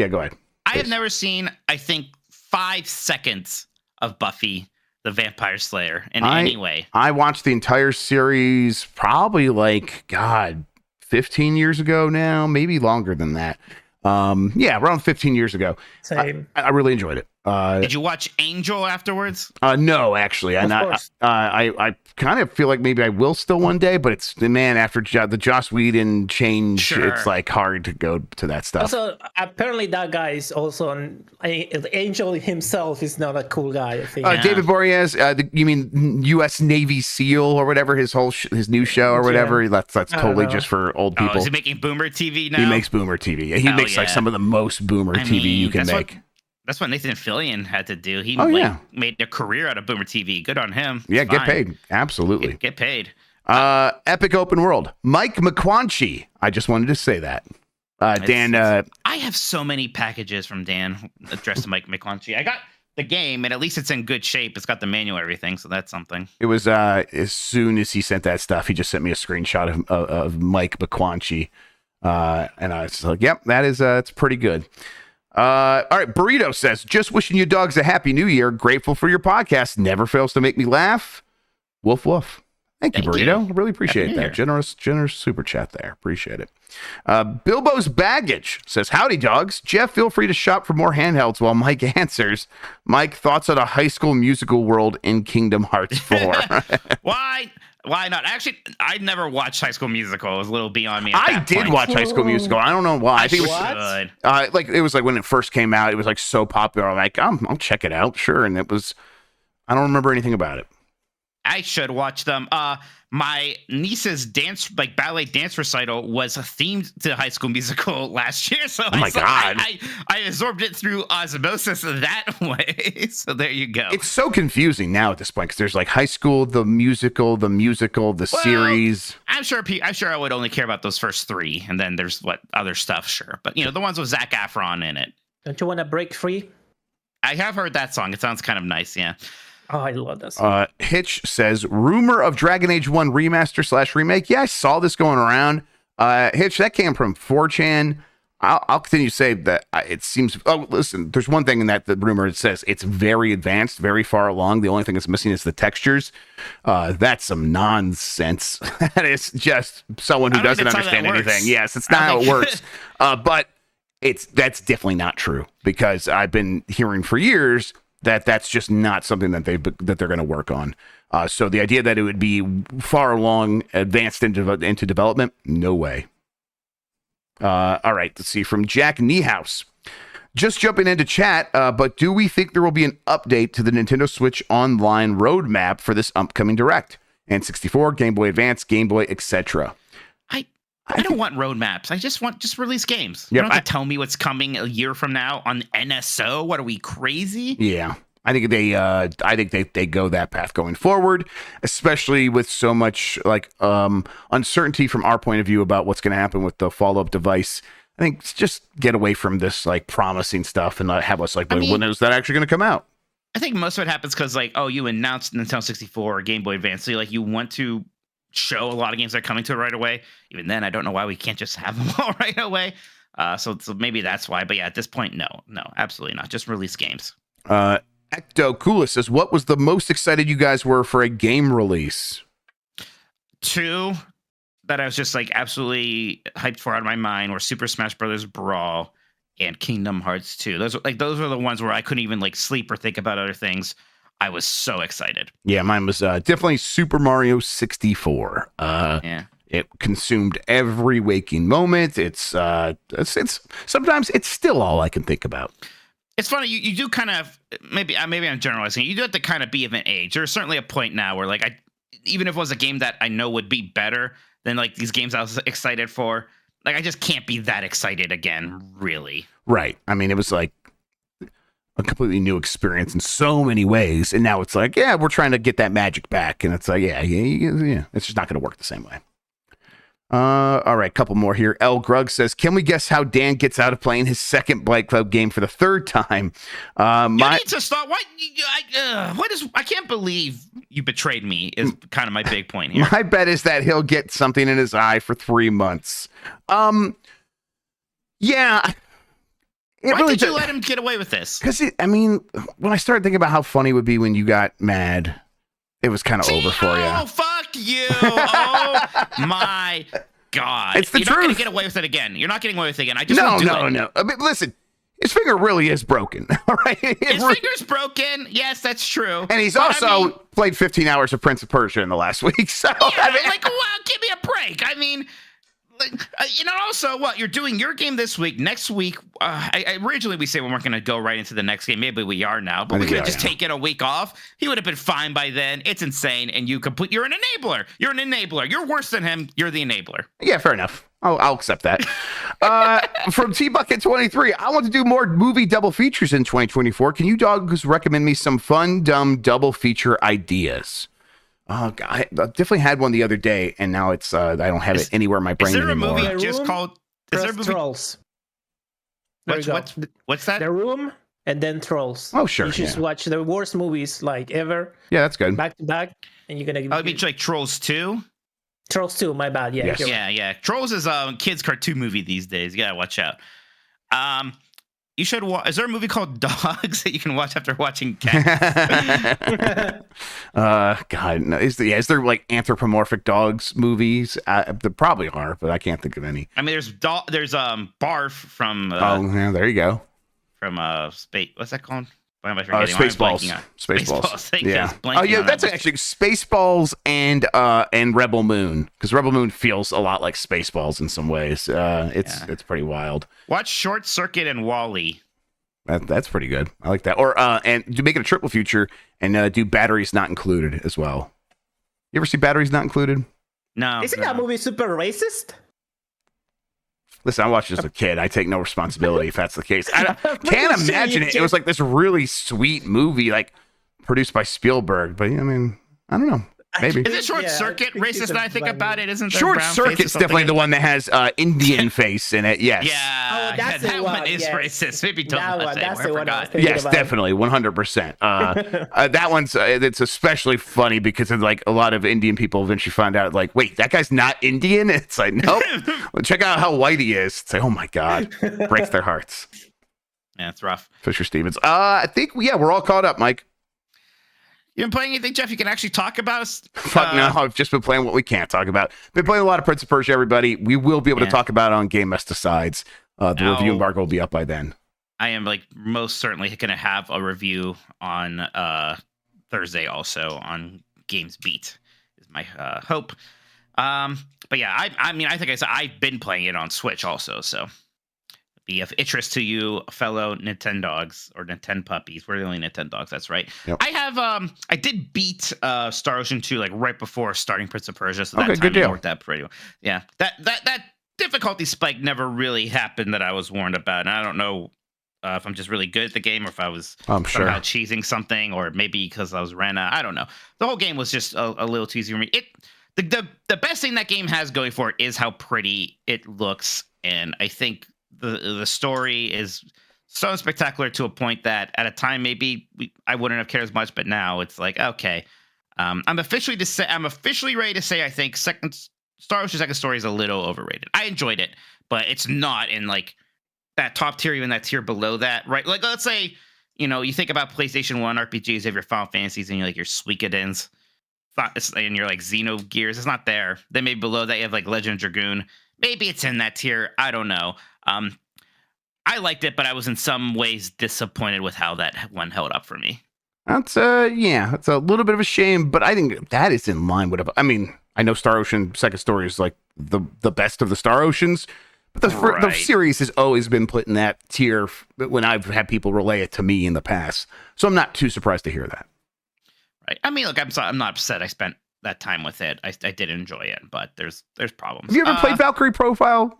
go ahead. I have never seen, I think, 5 seconds of Buffy the Vampire Slayer in any way. I watched the entire series probably 15 years ago now, maybe longer than that. Around 15 years ago. Same. I really enjoyed it. Did you watch Angel afterwards? No, actually, I kind of feel like maybe I will still one day, but it's after the Joss Whedon change, it's like hard to go to that stuff. Also, apparently that guy is also Angel himself is not a cool guy. I think. David Boreas, you mean U.S. Navy SEAL or whatever? His new show or whatever. That's totally just for old people. Is he making Boomer TV now? He makes Boomer TV. He makes some of the most Boomer TV you can make. That's what Nathan Fillion had to do. He made a career out of Boomer TV. Good on him. Yeah, get paid. Absolutely. Get paid. Epic Open World. Mike McQuanchy. I just wanted to say that. Dan. I have so many packages from Dan addressed to Mike McQuanchy. I got the game, and at least it's in good shape. It's got the manual, everything, so that's something. It was as soon as he sent that stuff, he just sent me a screenshot of Mike McQuanchy. And I was like, yep, it's pretty good. All right, Burrito says, just wishing you dogs a happy new year. Grateful for your podcast. Never fails to make me laugh. Woof, woof. Thank you, Burrito. I really appreciate that. Generous super chat there. Appreciate it. Bilbo's Baggage says, howdy, dogs. Jeff, feel free to shop for more handhelds while Mike answers. Mike, thoughts on a High School Musical world in Kingdom Hearts 4? Why not? Actually, I never watched High School Musical. It was a little beyond me. I did watch High School Musical. I don't know why. I think it was it was like when it first came out. It was like so popular. I'm like, I'll check it out, sure. And it was. I don't remember anything about it. I should watch them. My niece's ballet dance recital was themed to High School Musical last year, so God, I absorbed it through osmosis that way. So there you go. It's so confusing now at this point because there's like High School, the musical, series. I'm sure I would only care about those first 3, and then there's other stuff, sure. But the ones with Zac Efron in it. Don't you want to break free? I have heard that song. It sounds kind of nice, yeah. Oh, I love that song. Hitch says, rumor of Dragon Age 1 remaster / remake. Yeah, I saw this going around. Hitch, that came from 4chan. I'll continue to say that it seems. Oh, listen, there's one thing in that the rumor it says it's very advanced, very far along. The only thing that's missing is the textures. That's some nonsense. That is just someone who doesn't understand anything. Yes, it's not how it works. But that's definitely not true, because I've been hearing for years that that's just not something that they're going to work on. So the idea that it would be far along, advanced into development, no way. All right, let's see, from Jack Niehaus. Just jumping into chat, but do we think there will be an update to the Nintendo Switch Online roadmap for this upcoming Direct? N64, Game Boy Advance, Game Boy, etc. I don't want roadmaps. I just want release games. You don't have to tell me what's coming a year from now on NSO. What are we, crazy? Yeah. I think they go that path going forward, especially with so much like uncertainty from our point of view about what's going to happen with the follow-up device. I think just get away from this like promising stuff and not have us like, when is that actually going to come out? I think most of it happens because like, oh, you announced Nintendo 64 or Game Boy Advance, so you want to show a lot of games that are coming to it right away. Even then, I don't know why we can't just have them all right away. So maybe that's why. But yeah, at this point, no, absolutely not. Just release games. Ecto Kula says, what was the most excited you guys were for a game release? 2 that I was just like absolutely hyped for out of my mind were Super Smash Bros. Brawl and Kingdom Hearts 2. Those are the ones where I couldn't even like sleep or think about other things. I was so excited. Yeah, mine was definitely Super Mario 64. Yeah. It consumed every waking moment. It's sometimes it's still all I can think about. It's funny, you do kind of, maybe I'm generalizing, you do have to kind of be of an age. There's certainly a point now where like even if it was a game that I know would be better than like these games I was excited for, like I just can't be that excited again, really. Right. I mean, it was like a completely new experience in so many ways, and now it's like, yeah, we're trying to get that magic back, and it's like, yeah, it's just not going to work the same way. All right, couple more here. L. Grug says, can we guess how Dan gets out of playing his second Blight Club game for the 3rd time? You need to stop. I can't believe you betrayed me is kind of my big point here. My bet is that he'll get something in his eye for 3 months. Yeah. Why did you let him get away with this? Because, when I started thinking about how funny it would be when you got mad, it was kind of over for you. Oh, fuck you. Oh, my God. It's the truth. You're not going to get away with it again. You're not getting away with it again. I just won't do it. No. I mean, listen, his finger really is broken. All right? His finger's broken. Yes, that's true. And he's also played 15 hours of Prince of Persia in the last week. So, yeah, give me a break. I mean... also, what you're doing your game this week, next week. Originally we said we weren't going to go right into the next game. Maybe we are now, but we could have just taken a week off. He would have been fine by then. It's insane, and you're an enabler. You're an enabler. You're worse than him. You're the enabler. Yeah, fair enough. I'll accept that. From T-Bucket23, I want to do more movie double features in 2024. Can you dogs recommend me some fun, dumb double feature ideas? Oh, God, I definitely had one the other day, and now it's I don't have it anywhere in my brain anymore. Is there a movie just called Trolls? What's that? The Room and then Trolls. Oh, sure. You should watch the worst movies like ever. Yeah, that's good. Back to back, and you're gonna. I mean, like Trolls 2. Trolls 2. My bad. Yeah. Yes. Yeah. Trolls is a kids' cartoon movie these days. You gotta watch out. You should watch. Is there a movie called Dogs that you can watch after watching Cats? God, no. Is there like anthropomorphic dogs movies? There probably are, but I can't think of any. I mean, there's Barf from. Yeah, there you go. From Space. What's that called? Why am I forgetting? Spaceballs. Spaceballs. Yeah. Oh yeah, that's actually Spaceballs and Rebel Moon, because Rebel Moon feels a lot like Spaceballs in some ways. It's pretty wild. Watch Short Circuit and Wall-E. That's pretty good. I like that. Or and do make it a triple feature and do Batteries Not Included as well. You ever see Batteries Not Included? No. Isn't that movie super racist? Listen, I watched as a kid. I take no responsibility if that's the case. I can't imagine it. It was like this really sweet movie, like produced by Spielberg. But I mean, I don't know. Maybe. Is it Short Circuit racist that I think about it? Isn't there Short Circuit's definitely the one that has Indian face in it. Yes. Yeah. That one is racist. Maybe that's the one. Yes, definitely, 100%. That one's it's especially funny because of like a lot of Indian people eventually find out like, wait, that guy's not Indian. It's like, nope. check out how white he is. Say, oh my God, breaks their hearts. Yeah, it's rough. Fisher Stevens. I think we're all caught up, Mike. You been playing anything, Jeff? You can actually talk about? Fuck no, I've just been playing what we can't talk about. Been playing a lot of Prince of Persia, everybody. We will be able to talk about it on Game Mess Decides. The review embargo will be up by then. I am most certainly going to have a review on Thursday also on Games Beat is my hope. But yeah, I think I said I've been playing it on Switch also, so be of interest to you, fellow Nintendogs or Nintendo puppies. We're the only Nintendogs, that's right. Yep. I have I did beat Star Ocean 2 right before starting Prince of Persia, so that good timing deal. worked out pretty well. Yeah, that difficulty spike never really happened that I was warned about, and I don't know if I'm just really good at the game or if I was somehow cheesing something, or maybe because I was Rena. I don't know. The whole game was just a little too easy for me. The best thing that game has going for it is how pretty it looks, and I think the story is so spectacular to a point that at a time maybe I wouldn't have cared as much, but now it's like, okay, I'm officially ready to say I think Star Ocean Second Story is a little overrated. I enjoyed it, but it's not in that top tier, even that tier below that, right? Like, let's say, you think about PlayStation 1 RPGs, you have your Final Fantasies and your Suikoden's, and you're Xenogears. It's not there. Then maybe below that you have Legend of Dragoon. Maybe it's in that tier. I don't know. I liked it, but I was in some ways disappointed with how that one held up for me. That's it's a little bit of a shame, but I think that is in line with. I mean, I know Star Ocean Second Story is the best of the Star Oceans, but the series has always been put in that tier when I've had people relay it to me in the past. So I'm not too surprised to hear that. Right. I mean, look, I'm not upset. I spent that time with it. I did enjoy it, but there's problems. Have you ever played Valkyrie Profile?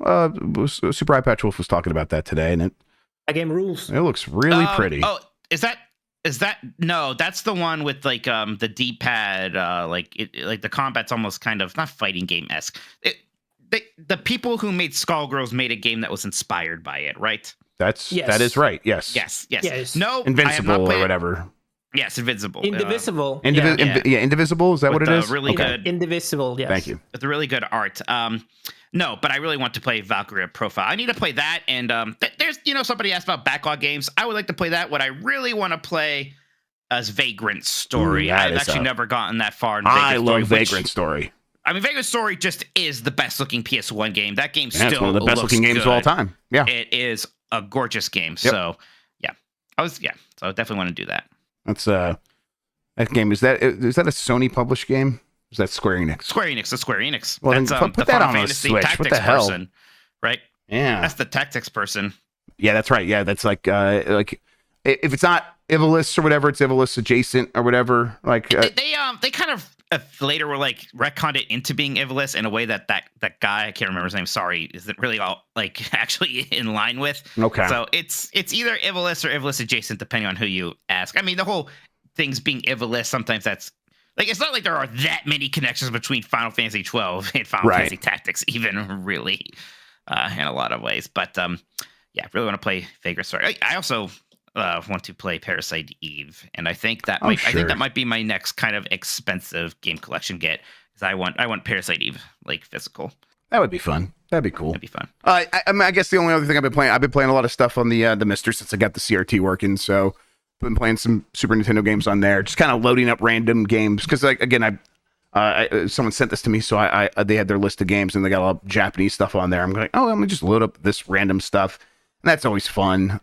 Super Eye Patch Wolf was talking about that today, and that game rules. It looks really pretty. Oh, is that no? That's the one with the D-pad, the combat's almost kind of not fighting game esque. The people who made Skullgirls made a game that was inspired by it, right? That is right. Yes. No, Invincible or whatever. Yes, Indivisible. Indivisible. Indivisible. Is that what it is? Really good. Indivisible. Yes. Thank you. With really good art. No, but I really want to play Valkyria Profile. I need to play that, and there's somebody asked about backlog games. I would like to play that. What I really want to play is Vagrant Story. I've actually never gotten that far. I love Vagrant Story. I mean, Vagrant Story just is the best looking PS1 game. That game it's one of the best looking games of all time. Yeah, it is a gorgeous game. Yep. So so I definitely want to do that. That's that game. Is that a Sony published game? Is that Square Enix? Square Enix. Well, that's put the that Final on Fantasy a Switch. Tactics What the hell? person, right? Yeah, that's the tactics person. Yeah, that's right. Yeah, that's like if it's not Ivalice or whatever, it's Ivalice adjacent or whatever. They kind of later were retconned it into being Ivalice in a way that guy, I can't remember his name, sorry, isn't really all actually in line with. Okay. So it's either Ivalice or Ivalice adjacent depending on who you ask. I mean, the whole thing's being Ivalice, sometimes that's it's not like there are that many connections between Final Fantasy 12 and Final Fantasy Tactics even really in a lot of ways. But really want to play Vagrant Story. I also want to play Parasite Eve, and I think that might be my next kind of expensive game collection get. Because I want Parasite Eve physical. That would be fun. That'd be cool. That'd be fun. I guess the only other thing I've been playing a lot of stuff on the Mister since I got the CRT working. So I've been playing some Super Nintendo games on there, just kind of loading up random games. Because again, someone sent this to me, so they had their list of games and they got a lot of Japanese stuff on there. I'm like, I'm gonna just load up this random stuff, and that's always fun.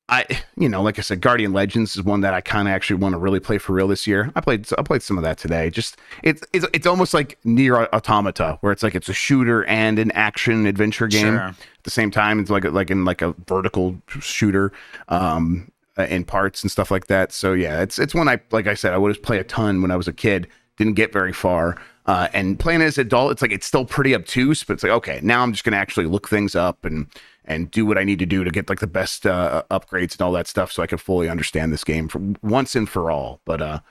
Like I said, Guardian Legends is one that I kind of actually want to really play for real this year. I played some of that today. Just it's almost like Nier Automata, where it's a shooter and an action adventure game at the same time. It's like a vertical shooter in parts and stuff like that. So yeah, it's one like I said, I would play a ton when I was a kid. Didn't get very far. And playing it as an adult, it's still pretty obtuse, but it's okay, now I'm just gonna actually look things up and do what I need to do to get the best upgrades and all that stuff, so I can fully understand this game for once and for all. But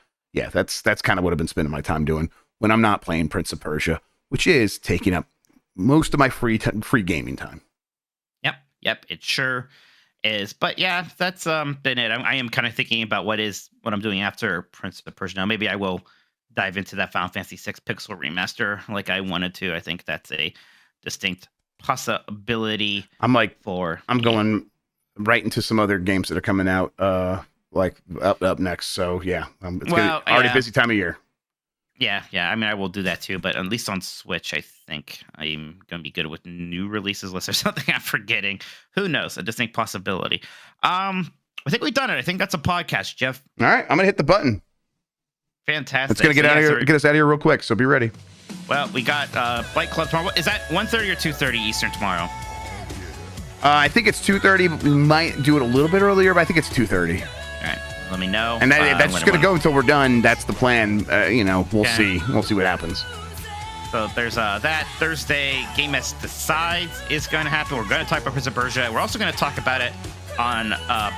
that's kind of what I've been spending my time doing when I'm not playing Prince of Persia, which is taking up most of my free gaming time. Yep, it sure is. But yeah, that's been it. I am kind of thinking about what I'm doing after Prince of Persia. Now, maybe I will dive into that Final Fantasy VI Pixel remaster like I wanted to. I think that's a distinct possibility. I'm I'm going right into some other games that are coming out, like up next. So yeah, it's already busy time of year. Yeah. I mean, I will do that too, but at least on Switch, I think I'm going to be good with new releases unless there's something I'm forgetting. Who knows? A distinct possibility. I think we've done it. I think that's a podcast, Jeff. All right, I'm going to hit the button. Fantastic. It's going to get us out of here real quick, so be ready. Well, we got Bike Club tomorrow. Is that 1:30 or 2:30 Eastern tomorrow? I think it's 2:30, but we might do it a little bit earlier, but I think it's 2:30. All right. Let me know. And that's just going to go until we're done. That's the plan. We'll see. We'll see what happens. So there's that. Thursday, Game S Decides is going to happen. We're going to talk about Prince of Persia. We're also going to talk about it on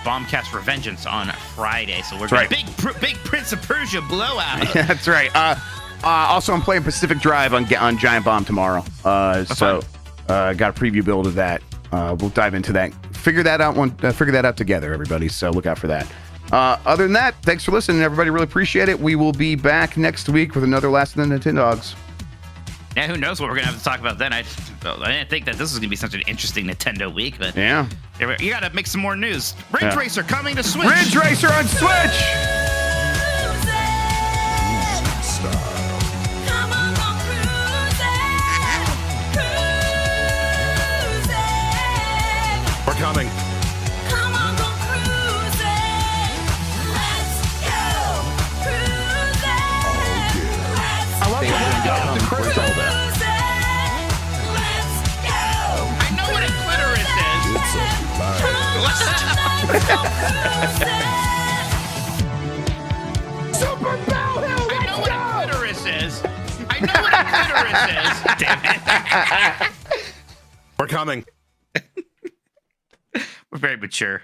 Bombcast Revengeance on Friday. So we're going to big Prince of Persia blowout. That's right. Also, I'm playing Pacific Drive on Giant Bomb tomorrow. So got a preview build of that. We'll dive into that. Figure that out together, everybody. So look out for that. Other than that, thanks for listening, everybody. Really appreciate it. We will be back next week with another Last of the Nintendogs. Yeah, who knows what we're gonna have to talk about then? I didn't think that this was gonna be such an interesting Nintendo week, but yeah, you gotta make some more news. Ridge Racer coming to Switch. Ridge Racer on Switch. We're coming. I know what a clitoris is. Super Bellhill, I know what a clitoris is. I know what a clitoris is. Damn it. We're coming. We're very mature.